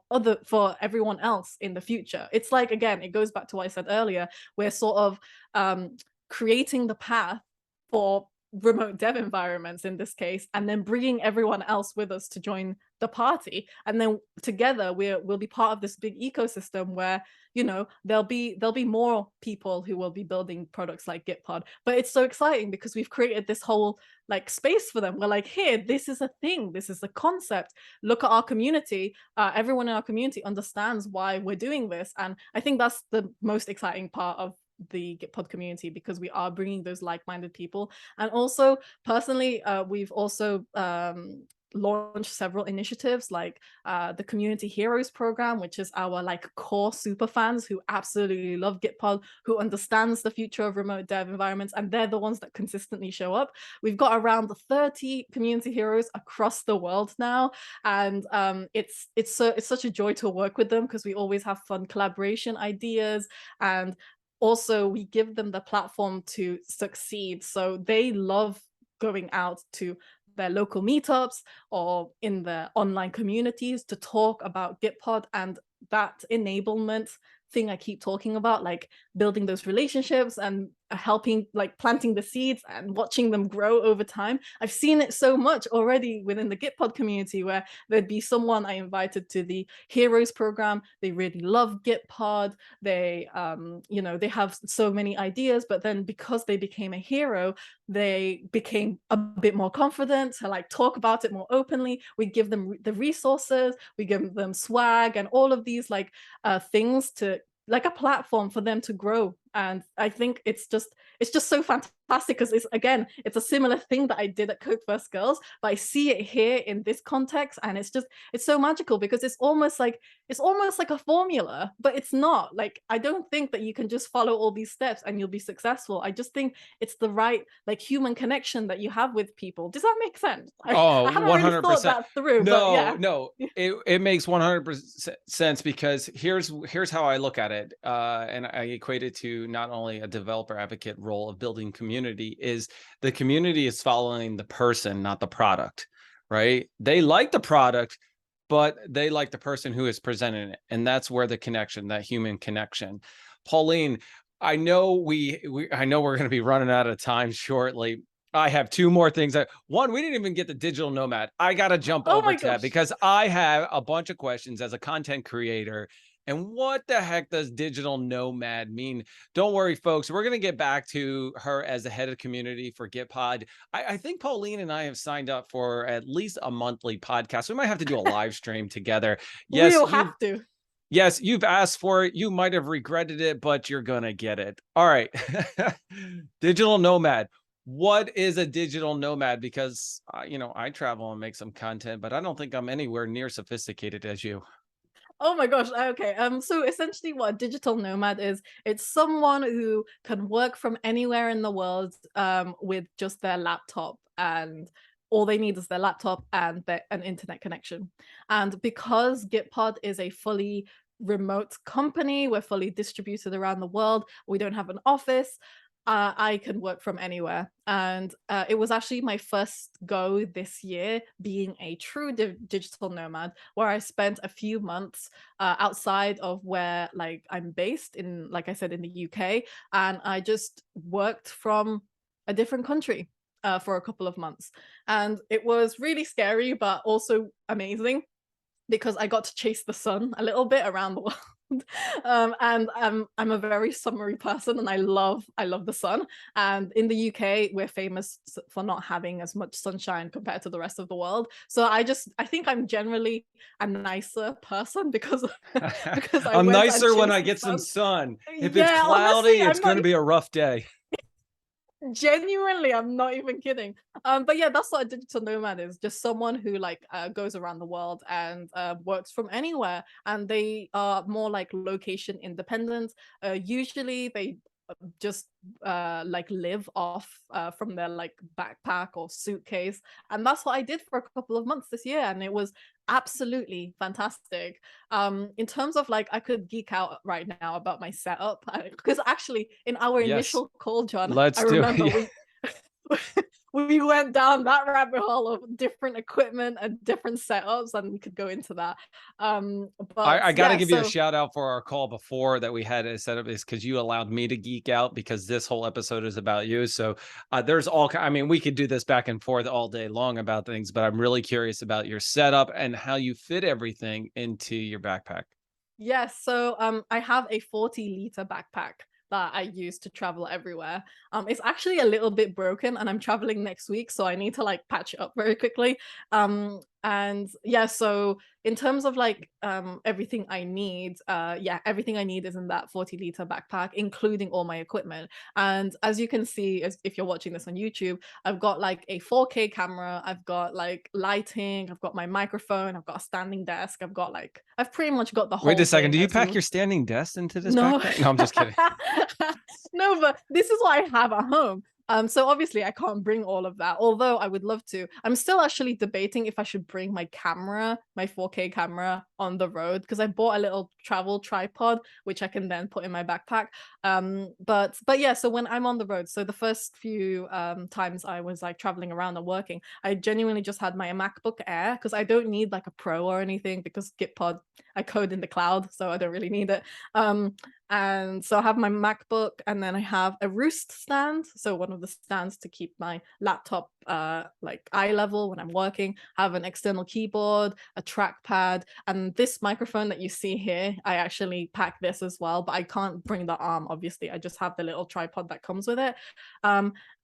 [SPEAKER 2] everyone else in the future. It's like, again, it goes back to what I said earlier. We're sort of creating the path for remote dev environments in this case, and then bringing everyone else with us to join the party. And then together we'll be part of this big ecosystem where, there'll be more people who will be building products like Gitpod. But it's so exciting because we've created this whole like space for them. We're like, here, this is a thing, this is a concept. Look at our community. Everyone in our community understands why we're doing this. And I think that's the most exciting part of the Gitpod community, because we are bringing those like-minded people. And also personally, we've also launched several initiatives like the Community Heroes program, which is our like core super fans who absolutely love Gitpod, who understands the future of remote dev environments, and they're the ones that consistently show up. We've got around 30 community heroes across the world now, and it's such a joy to work with them because we always have fun collaboration ideas, and also we give them the platform to succeed. So they love going out to their local meetups or in the online communities to talk about Gitpod, and that enablement thing I keep talking about, like building those relationships and helping, like planting the seeds and watching them grow over time. I've seen it so much already within the Gitpod community, where there'd be someone I invited to the Heroes program. They really love Gitpod. They, they have so many ideas, but then because they became a hero, they became a bit more confident to like talk about it more openly. We give them the resources, we give them swag and all of these like things to like a platform for them to grow And I think it's just so fantastic because it's a similar thing that I did at Code First Girls, but I see it here in this context, and it's so magical because it's almost like a formula, but it's not. Like, I don't think that you can just follow all these steps and you'll be successful. I just think it's the right like human connection that you have with people. Does that make sense?
[SPEAKER 1] Oh,
[SPEAKER 2] I haven't really thought
[SPEAKER 1] 100%.
[SPEAKER 2] that through, but yeah.
[SPEAKER 1] No, it makes 100% sense, because here's how I look at it. And I equate it to not only a developer advocate role of building community, is the community is following the person, not the product, right? They like the product, but they like the person who is presenting it. And that's where the connection, that human connection. Pauline, I know I know we're going to be running out of time shortly. I have two more things. One, we didn't even get the digital nomad. I got to jump
[SPEAKER 2] Oh
[SPEAKER 1] over
[SPEAKER 2] my
[SPEAKER 1] to that
[SPEAKER 2] gosh.
[SPEAKER 1] because I have a bunch of questions as a content creator. And what the heck does digital nomad mean? Don't worry, folks. We're going to get back to her as the head of community for GitPod. I think Pauline and I have signed up for at least a monthly podcast. We might have to do a live stream together. Yes,
[SPEAKER 2] We'll have to.
[SPEAKER 1] Yes, you've asked for it. You might have regretted it, but you're going to get it. All right. Digital nomad. What is a digital nomad? Because, I travel and make some content, but I don't think I'm anywhere near sophisticated as you.
[SPEAKER 2] Oh my gosh. Okay. So essentially what a digital nomad is, it's someone who can work from anywhere in the world with just their laptop, and all they need is their laptop and an internet connection. And because GitPod is a fully remote company, we're fully distributed around the world, we don't have an office, I can work from anywhere. And it was actually my first go this year being a true digital nomad, where I spent a few months outside of where like I'm based in, like I said, in the UK. And I just worked from a different country for a couple of months. And it was really scary, but also amazing, because I got to chase the sun a little bit around the world. And I'm a very summery person, and I love the sun. And in the UK, we're famous for not having as much sunshine compared to the rest of the world. So I think I'm generally a nicer person because because I
[SPEAKER 1] I'm
[SPEAKER 2] went and
[SPEAKER 1] nicer when
[SPEAKER 2] chased
[SPEAKER 1] I
[SPEAKER 2] the
[SPEAKER 1] get some
[SPEAKER 2] sun.
[SPEAKER 1] sun. If it's
[SPEAKER 2] Yeah,
[SPEAKER 1] cloudy,
[SPEAKER 2] honestly,
[SPEAKER 1] it's
[SPEAKER 2] I'm
[SPEAKER 1] going
[SPEAKER 2] not
[SPEAKER 1] to be a rough day.
[SPEAKER 2] genuinely, I'm not even kidding. But yeah, that's what a digital nomad is, just someone who like goes around the world and works from anywhere, and they are more like location independent. Usually they just like live off from their like backpack or suitcase, and that's what I did for a couple of months this year, and it was absolutely fantastic. In terms of like, I could geek out right now about my setup, because actually in our
[SPEAKER 1] Yes,
[SPEAKER 2] initial call, John, I
[SPEAKER 1] let's do it.
[SPEAKER 2] remember
[SPEAKER 1] Yeah.
[SPEAKER 2] we went down that rabbit hole of different equipment and different setups, and we could go into that. But
[SPEAKER 1] I got to
[SPEAKER 2] yeah,
[SPEAKER 1] give you a
[SPEAKER 2] so
[SPEAKER 1] shout out for our call before that we had to set up, is because you allowed me to geek out, because this whole episode is about you. So there's I mean, we could do this back and forth all day long about things, but I'm really curious about your setup and how you fit everything into your backpack.
[SPEAKER 2] yes, so I have a 40-liter backpack that I use to travel everywhere. It's actually a little bit broken, and I'm traveling next week, so I need to like patch it up very quickly. And yeah, so in terms of like everything I need, everything I need is in that 40-liter backpack, including all my equipment. And as you can see, if you're watching this on YouTube, I've got like a 4K camera, I've got like lighting, I've got my microphone, I've got a standing desk, I've pretty much got the
[SPEAKER 1] Wait
[SPEAKER 2] whole
[SPEAKER 1] a second.
[SPEAKER 2] thing.
[SPEAKER 1] Do you
[SPEAKER 2] As
[SPEAKER 1] pack
[SPEAKER 2] you
[SPEAKER 1] your standing desk into this
[SPEAKER 2] No.
[SPEAKER 1] backpack? No, I'm just kidding.
[SPEAKER 2] No, but this is what I have at home. So obviously I can't bring all of that, although I would love to. I'm still actually debating if I should bring my camera, my 4K camera, on the road, because I bought a little travel tripod, which I can then put in my backpack. But yeah, so when I'm on the road, so the first few times I was like traveling around and working, I genuinely just had my MacBook Air, because I don't need like a Pro or anything, because GitPod, I code in the cloud, so I don't really need it. And so I have my MacBook, and then I have a roost stand, so one of the stands to keep my laptop like eye level when I'm working. I have an external keyboard, a trackpad, and this microphone that you see here, I actually pack this as well, but I can't bring the arm, obviously. I just have the little tripod that comes with it.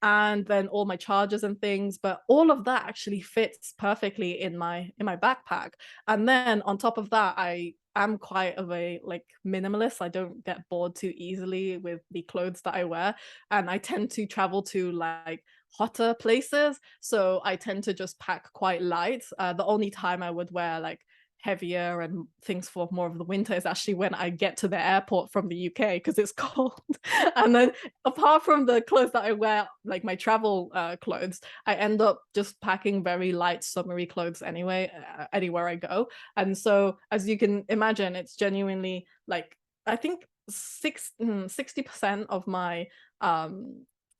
[SPEAKER 2] And then all my chargers and things, but all of that actually fits perfectly in my backpack. And then on top of that, I am quite of a like minimalist. I don't get bored too easily with the clothes that I wear, and I tend to travel to like hotter places, so I tend to just pack quite light. The only time I would wear like heavier and things for more of the winter is actually when I get to the airport from the UK because it's cold. And then apart from the clothes that I wear, like my travel clothes, I end up just packing very light summery clothes anyway, anywhere I go. And so as you can imagine, it's genuinely like, I think 60% of my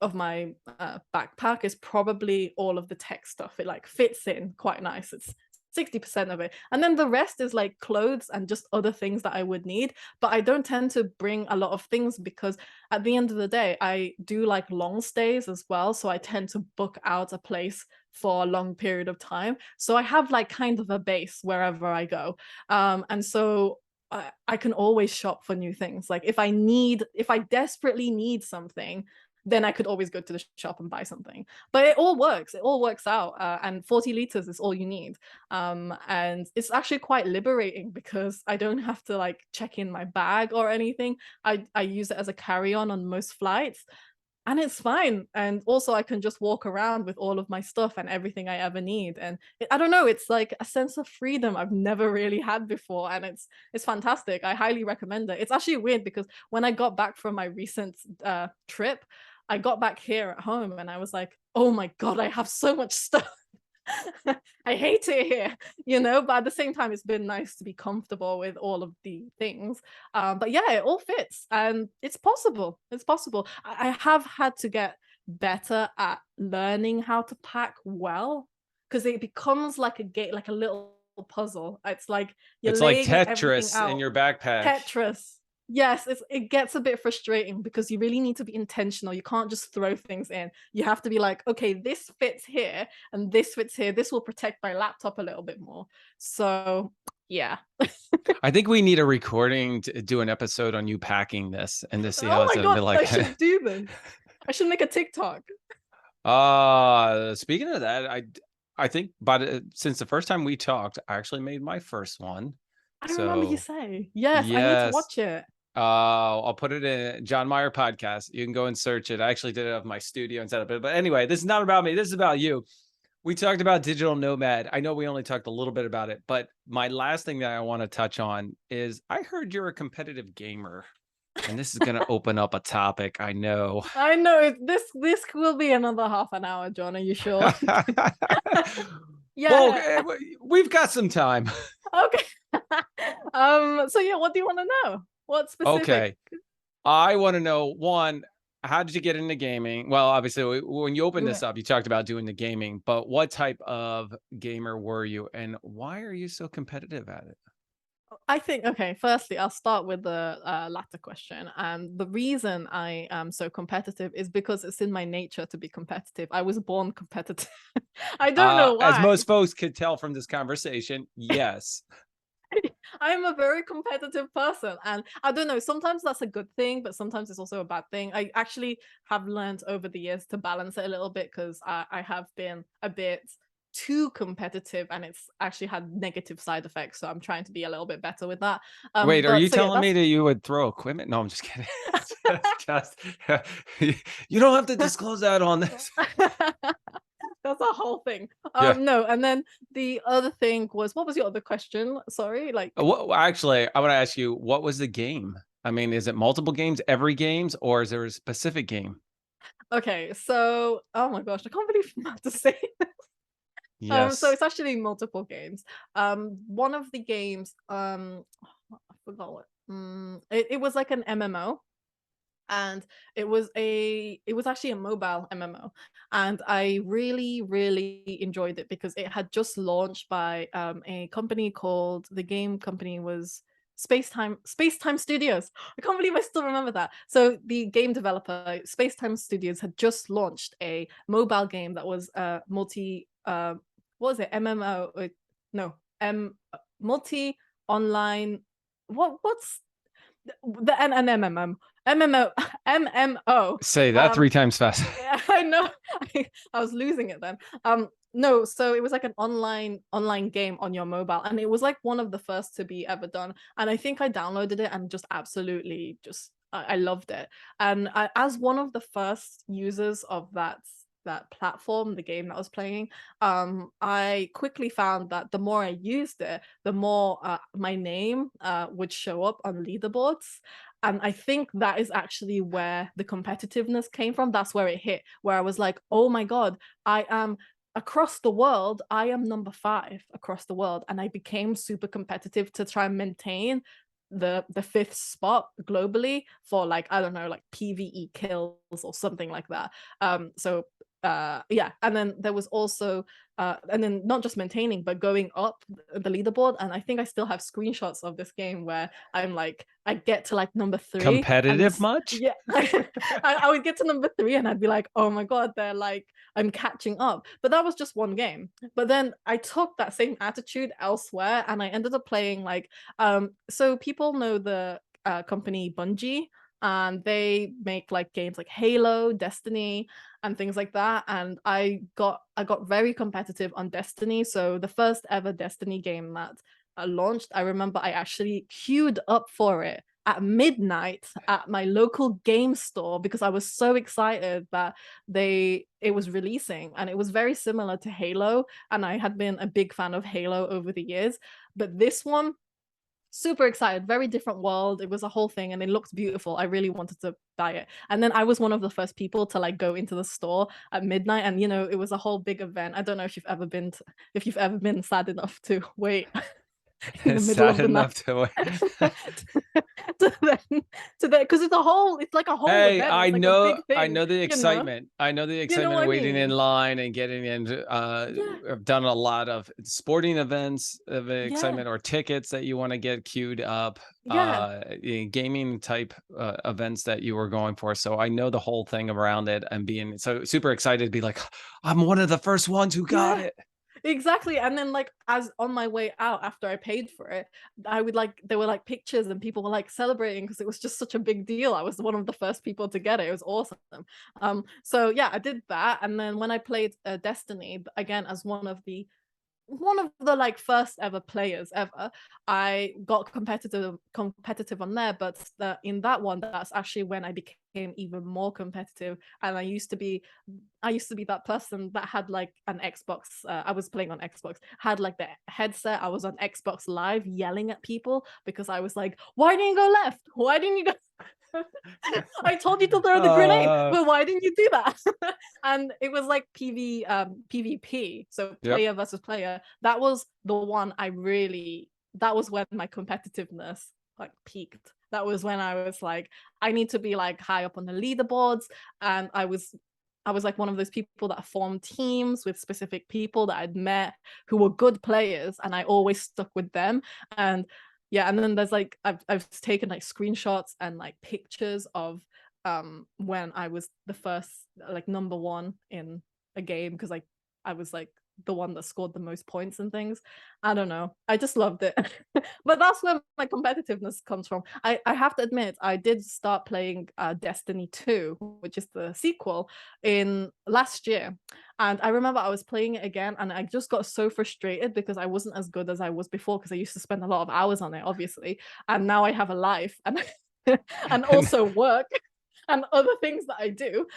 [SPEAKER 2] backpack is probably all of the tech stuff. It like fits in quite nice. It's 60% of it, and then the rest is like clothes and just other things that I would need. But I don't tend to bring a lot of things because at the end of the day I do like long stays as well, so I tend to book out a place for a long period of time, so I have like kind of a base wherever I go. And so I can always shop for new things. Like if I desperately need something, then I could always go to the shop and buy something. But it all works. It all works out. And 40 liters is all you need. And it's actually quite liberating because I don't have to like check in my bag or anything. I use it as a carry-on on most flights. And it's fine. And also I can just walk around with all of my stuff and everything I ever need. And I don't know, it's like a sense of freedom I've never really had before. And it's fantastic. I highly recommend it. It's actually weird because when I got back from my recent trip, I got back here at home and I was like, oh my God, I have so much stuff. I hate it here, but at the same time, it's been nice to be comfortable with all of the things. But yeah, it all fits and it's possible. It's possible. I have had to get better at learning how to pack well because it becomes like a game, like a little puzzle. It's like you're
[SPEAKER 1] It's like
[SPEAKER 2] laying everything
[SPEAKER 1] Tetris in
[SPEAKER 2] out.
[SPEAKER 1] your backpack.
[SPEAKER 2] Tetris. Yes, it gets a bit frustrating because you really need to be intentional. You can't just throw things in. You have to be like, okay, this fits here and this fits here. This will protect my laptop a little bit more. So yeah.
[SPEAKER 1] I think we need a recording to do an episode on you packing this and to see how
[SPEAKER 2] Oh
[SPEAKER 1] it's
[SPEAKER 2] my
[SPEAKER 1] gonna be
[SPEAKER 2] God, I
[SPEAKER 1] like.
[SPEAKER 2] should do this. I should make a TikTok.
[SPEAKER 1] Speaking of that, I think since the first time we talked, I actually made my first one.
[SPEAKER 2] I remember you
[SPEAKER 1] So
[SPEAKER 2] say. Yes, I need to
[SPEAKER 1] yes.
[SPEAKER 2] watch it.
[SPEAKER 1] I'll put it in John Myer podcast. You can go and search it. I actually did it of my studio and set up it. But anyway, this is not about me. This is about you. We talked about digital nomad. I know we only talked a little bit about it, but my last thing that I want to touch on is I heard you're a competitive gamer. And this is going to open up a topic. I know.
[SPEAKER 2] I know this will be another half an hour, John. Are you sure?
[SPEAKER 1] Well,
[SPEAKER 2] Yeah.
[SPEAKER 1] we've got some time.
[SPEAKER 2] Okay. So yeah, what do you want to know? What specific?
[SPEAKER 1] Okay. I want to know, one, how did you get into gaming? Well, obviously, when you opened this up, you talked about doing the gaming, but what type of gamer were you and why are you so competitive at it?
[SPEAKER 2] I think, okay, firstly, I'll start with the latter question. And the reason I am so competitive is because it's in my nature to be competitive. I was born competitive. I don't know
[SPEAKER 1] As
[SPEAKER 2] why.
[SPEAKER 1] most folks could tell from this conversation, yes.
[SPEAKER 2] I'm a very competitive person. And I don't know, sometimes that's a good thing, but sometimes it's also a bad thing. I actually have learned over the years to balance it a little bit because I have been a bit too competitive and it's actually had negative side effects. So I'm trying to be a little bit better with that.
[SPEAKER 1] Wait, are you
[SPEAKER 2] So yeah,
[SPEAKER 1] telling me that you would throw equipment? No, I'm just kidding. You don't have to disclose that on this.
[SPEAKER 2] That's a whole thing.
[SPEAKER 1] Yeah.
[SPEAKER 2] No, and then the other thing was, what was your other question? Sorry, like
[SPEAKER 1] Actually, I want to ask you, what was the game? I mean, is it multiple games, every games, or is there a specific game?
[SPEAKER 2] okay, so oh my gosh, I can't believe I'm about to say this. So
[SPEAKER 1] Yes.
[SPEAKER 2] it's actually multiple games. One of the games, I forgot what. It was like an MMO, and it was actually a mobile MMO, and I really enjoyed it because it had just launched by a company called, the game company was Spacetime Studios. I can't believe I still remember that. So the game developer Spacetime Studios had just launched a mobile game that was multi what was it, MMO, no, multi online, what's the MMO MMO.
[SPEAKER 1] Say that 3 times fast.
[SPEAKER 2] Yeah, I know. I was losing it then. No, so it was like an online game on your mobile, and it was like one of the first to be ever done. And I think I downloaded it and just absolutely just I loved it. And as one of the first users of that platform, the game that I was playing, I quickly found that the more I used it, the more my name would show up on leaderboards. And I think that is actually where the competitiveness came from. That's where it hit, where I was like, oh my God, I am across the world, I am number 5 across the world, and I became super competitive to try and maintain the 5th spot globally for like, I don't know, like PvE kills or something like that. So yeah, and then there was also and then not just maintaining but going up the leaderboard, and I think I still have screenshots of this game where I'm like, I get to like number 3 and
[SPEAKER 1] Competitive much?
[SPEAKER 2] yeah, I would get to number 3 and I'd be like, oh my God, they're like, I'm catching up. But that was just one game. But then I took that same attitude elsewhere, and I ended up playing like so people know the company Bungie, and they make like games like Halo, Destiny, and things like that. And I got very competitive on Destiny. So the first ever Destiny game that launched, I remember I actually queued up for it at midnight at my local game store because I was so excited that it was releasing, and it was very similar to Halo, and I had been a big fan of Halo over the years. But this one, super excited, very different world. It was a whole thing and it looked beautiful. I really wanted to buy it. And then I was one of the first people to like go into the store at midnight, and it was a whole big event. I don't know if you've ever been sad enough to wait in the
[SPEAKER 1] It's
[SPEAKER 2] middle
[SPEAKER 1] sad
[SPEAKER 2] of the night
[SPEAKER 1] enough to
[SPEAKER 2] to then because it's like a whole
[SPEAKER 1] Hey,
[SPEAKER 2] event. It's like a big
[SPEAKER 1] I
[SPEAKER 2] thing,
[SPEAKER 1] know the
[SPEAKER 2] you know
[SPEAKER 1] excitement. I know the
[SPEAKER 2] you know
[SPEAKER 1] excitement
[SPEAKER 2] what
[SPEAKER 1] of
[SPEAKER 2] I
[SPEAKER 1] waiting in
[SPEAKER 2] mean?
[SPEAKER 1] line and getting in.
[SPEAKER 2] Yeah,
[SPEAKER 1] I've done a lot of sporting events of
[SPEAKER 2] yeah,
[SPEAKER 1] excitement or tickets that you want to get queued up,
[SPEAKER 2] yeah,
[SPEAKER 1] gaming type events that you were going for. So I know the whole thing around it and being so super excited to be like, I'm one of the first ones who got
[SPEAKER 2] yeah.
[SPEAKER 1] it.
[SPEAKER 2] Exactly. And then like as on my way out after I paid for it, I would like there were like pictures and people were like celebrating because it was just such a big deal. I was one of the first people to get it. It was awesome. So yeah, I did that. And then when I played Destiny again as one of the like first ever players ever, I got competitive on there. But in that one, that's actually when I became even more competitive. And I used to be that person that had like an Xbox. I was playing on Xbox, had like the headset. I was on Xbox Live yelling at people because I was like, why didn't you go left? Why didn't you go? I told you to throw the grenade,
[SPEAKER 1] Uh,
[SPEAKER 2] but why didn't you do that? And it was like PvP, so
[SPEAKER 1] yep.
[SPEAKER 2] player versus player. That was the one that was when my competitiveness like peaked. That was when I was like, I need to be like high up on the leaderboards. And I was like one of those people that formed teams with specific people that I'd met who were good players, and I always stuck with them. And yeah, and then there's like I've taken like screenshots and like pictures of when I was the first like number 1 in a game, because like I was like the one that scored the most points and things. I don't know, I just loved it. But that's where my competitiveness comes from. I have to admit, I did start playing Destiny 2, which is the sequel, in last year. And I remember I was playing it again and I just got so frustrated because I wasn't as good as I was before, because I used to spend a lot of hours on it, obviously. And now I have a life and and also work and other things that I do.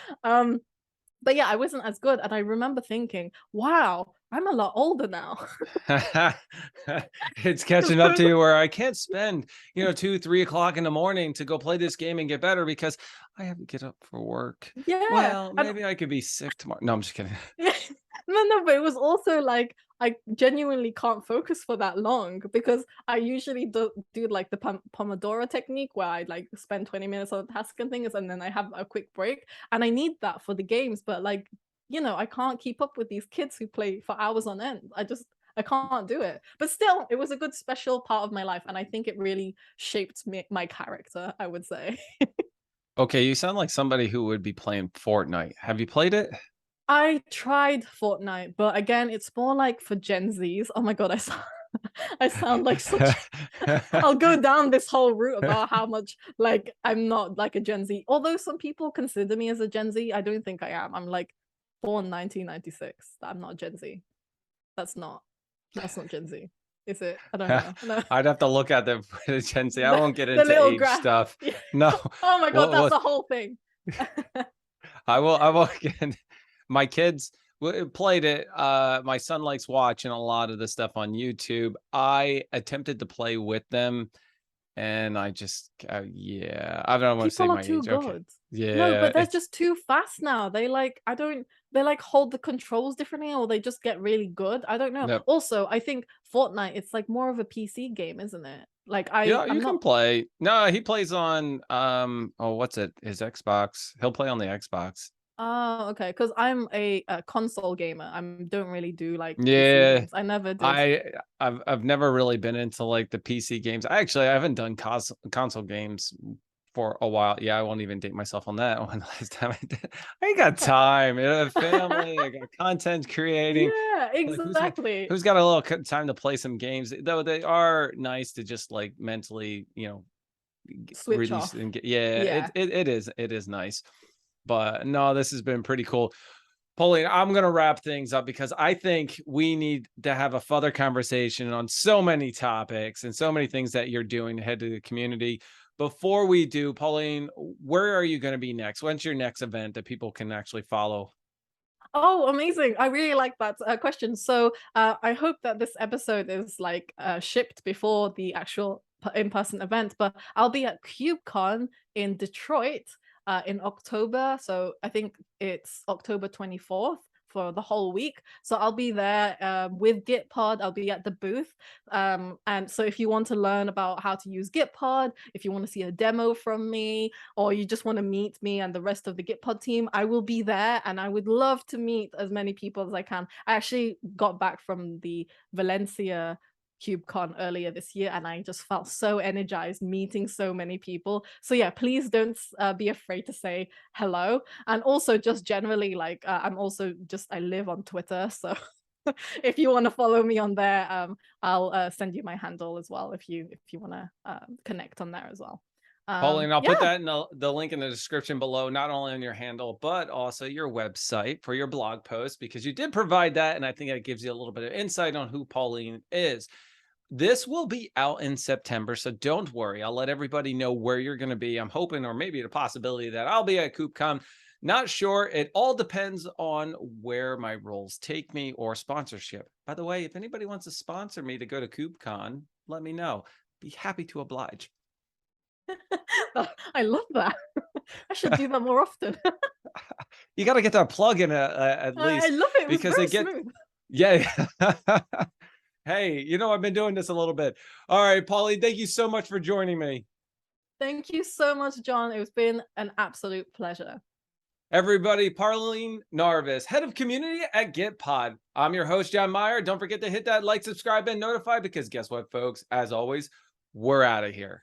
[SPEAKER 2] But yeah, I wasn't as good. And I remember thinking, wow, I'm a lot older now.
[SPEAKER 1] It's catching up to you where I can't spend 2-3 o'clock in the morning to go play this game and get better because I have to get up for work.
[SPEAKER 2] Yeah.
[SPEAKER 1] Well,
[SPEAKER 2] And
[SPEAKER 1] maybe I could be sick tomorrow. No, I'm just kidding.
[SPEAKER 2] yeah. No, but it was also like I genuinely can't focus for that long because I usually do like the Pomodoro technique where I like spend 20 minutes on a task and things and then I have a quick break, and I need that for the games. But like, I can't keep up with these kids who play for hours on end. I can't do it. But still, it was a good special part of my life, and I think it really shaped my character, I would say.
[SPEAKER 1] Okay, you sound like somebody who would be playing Fortnite. Have you played it?
[SPEAKER 2] I tried Fortnite, but again, it's more like for Gen Zs. Oh my God, I sound like such. I'll go down this whole route about how much like I'm not like a Gen Z. Although some people consider me as a Gen Z, I don't think I am. I'm like born 1996. I'm not Gen Z. That's not Gen Z. Is it? I don't know. No.
[SPEAKER 1] I'd have to look at the Gen Z. I won't get
[SPEAKER 2] The
[SPEAKER 1] into
[SPEAKER 2] little
[SPEAKER 1] age
[SPEAKER 2] graph.
[SPEAKER 1] stuff.
[SPEAKER 2] Yeah.
[SPEAKER 1] No.
[SPEAKER 2] Oh my God, that's the whole thing.
[SPEAKER 1] I will again. My kids played it. My son likes watching a lot of the stuff on YouTube. I attempted to play with them, and I just, yeah, I don't want to say
[SPEAKER 2] People are
[SPEAKER 1] my
[SPEAKER 2] too
[SPEAKER 1] age. Okay.
[SPEAKER 2] good. No,
[SPEAKER 1] Yeah,
[SPEAKER 2] but they're just too fast now. They like, they like hold the controls differently, or they just get really good. I don't know.
[SPEAKER 1] Yep.
[SPEAKER 2] Also, I think Fortnite, it's like more of a PC game, isn't it? Like
[SPEAKER 1] Yeah, you
[SPEAKER 2] I'm
[SPEAKER 1] can
[SPEAKER 2] not.
[SPEAKER 1] play. No, he plays on oh, what's it? His Xbox. He'll play on the Xbox.
[SPEAKER 2] Oh, okay. Because I'm a console gamer. I don't really do like PC
[SPEAKER 1] Yeah.
[SPEAKER 2] games. I never did.
[SPEAKER 1] I've never really been into like the PC games. I haven't done console games for a while. Yeah, I won't even date myself on that one. Last time I did, I ain't got time. I have a family. I got content creating.
[SPEAKER 2] Yeah,
[SPEAKER 1] Like
[SPEAKER 2] exactly.
[SPEAKER 1] who's got a little time to play some games? Though they are nice to just like mentally,
[SPEAKER 2] Switch
[SPEAKER 1] release
[SPEAKER 2] off.
[SPEAKER 1] and get. Yeah,
[SPEAKER 2] Yeah.
[SPEAKER 1] it is nice. But no, this has been pretty cool. Pauline, I'm going to wrap things up because I think we need to have a further conversation on so many topics and so many things that you're doing to head to the community. Before we do, Pauline, where are you going to be next? When's your next event that people can actually follow?
[SPEAKER 2] Oh, amazing. I really like that question. So I hope that this episode is like shipped before the actual in-person event, but I'll be at KubeCon in Detroit in October. So I think it's October 24th for the whole week. So I'll be there with Gitpod. I'll be at the booth. And so if you want to learn about how to use Gitpod, if you want to see a demo from me, or you just want to meet me and the rest of the Gitpod team, I will be there, and I would love to meet as many people as I can. I actually got back from the Valencia KubeCon earlier this year, and I just felt so energized meeting so many people. So yeah, please don't be afraid to say hello. And also just generally, like I'm also just, I live on Twitter, so if you want to follow me on there, I'll send you my handle as well if you want to connect on there as well.
[SPEAKER 1] Pauline, I'll
[SPEAKER 2] Yeah.
[SPEAKER 1] put that in the link in the description below, not only on your handle, but also your website for your blog post, because you did provide that. And I think that gives you a little bit of insight on who Pauline is. This will be out in September, so don't worry. I'll let everybody know where you're going to be. I'm hoping, or maybe the possibility that I'll be at KubeCon. Not sure. It all depends on where my roles take me or sponsorship. By the way, if anybody wants to sponsor me to go to KubeCon, let me know. Be happy to oblige.
[SPEAKER 2] I love that. I should do that more often.
[SPEAKER 1] You got to get that plug in at least.
[SPEAKER 2] I love it. It was
[SPEAKER 1] because
[SPEAKER 2] very
[SPEAKER 1] they get
[SPEAKER 2] smooth.
[SPEAKER 1] Yeah. Hey, I've been doing this a little bit. All right, Pauline, thank you so much for joining me.
[SPEAKER 2] Thank you so much, John. It's been an absolute pleasure.
[SPEAKER 1] Everybody, Pauline Narvas, head of community at Gitpod. I'm your host, John Myer. Don't forget to hit that like, subscribe, and notify, because guess what, folks? As always, we're out of here.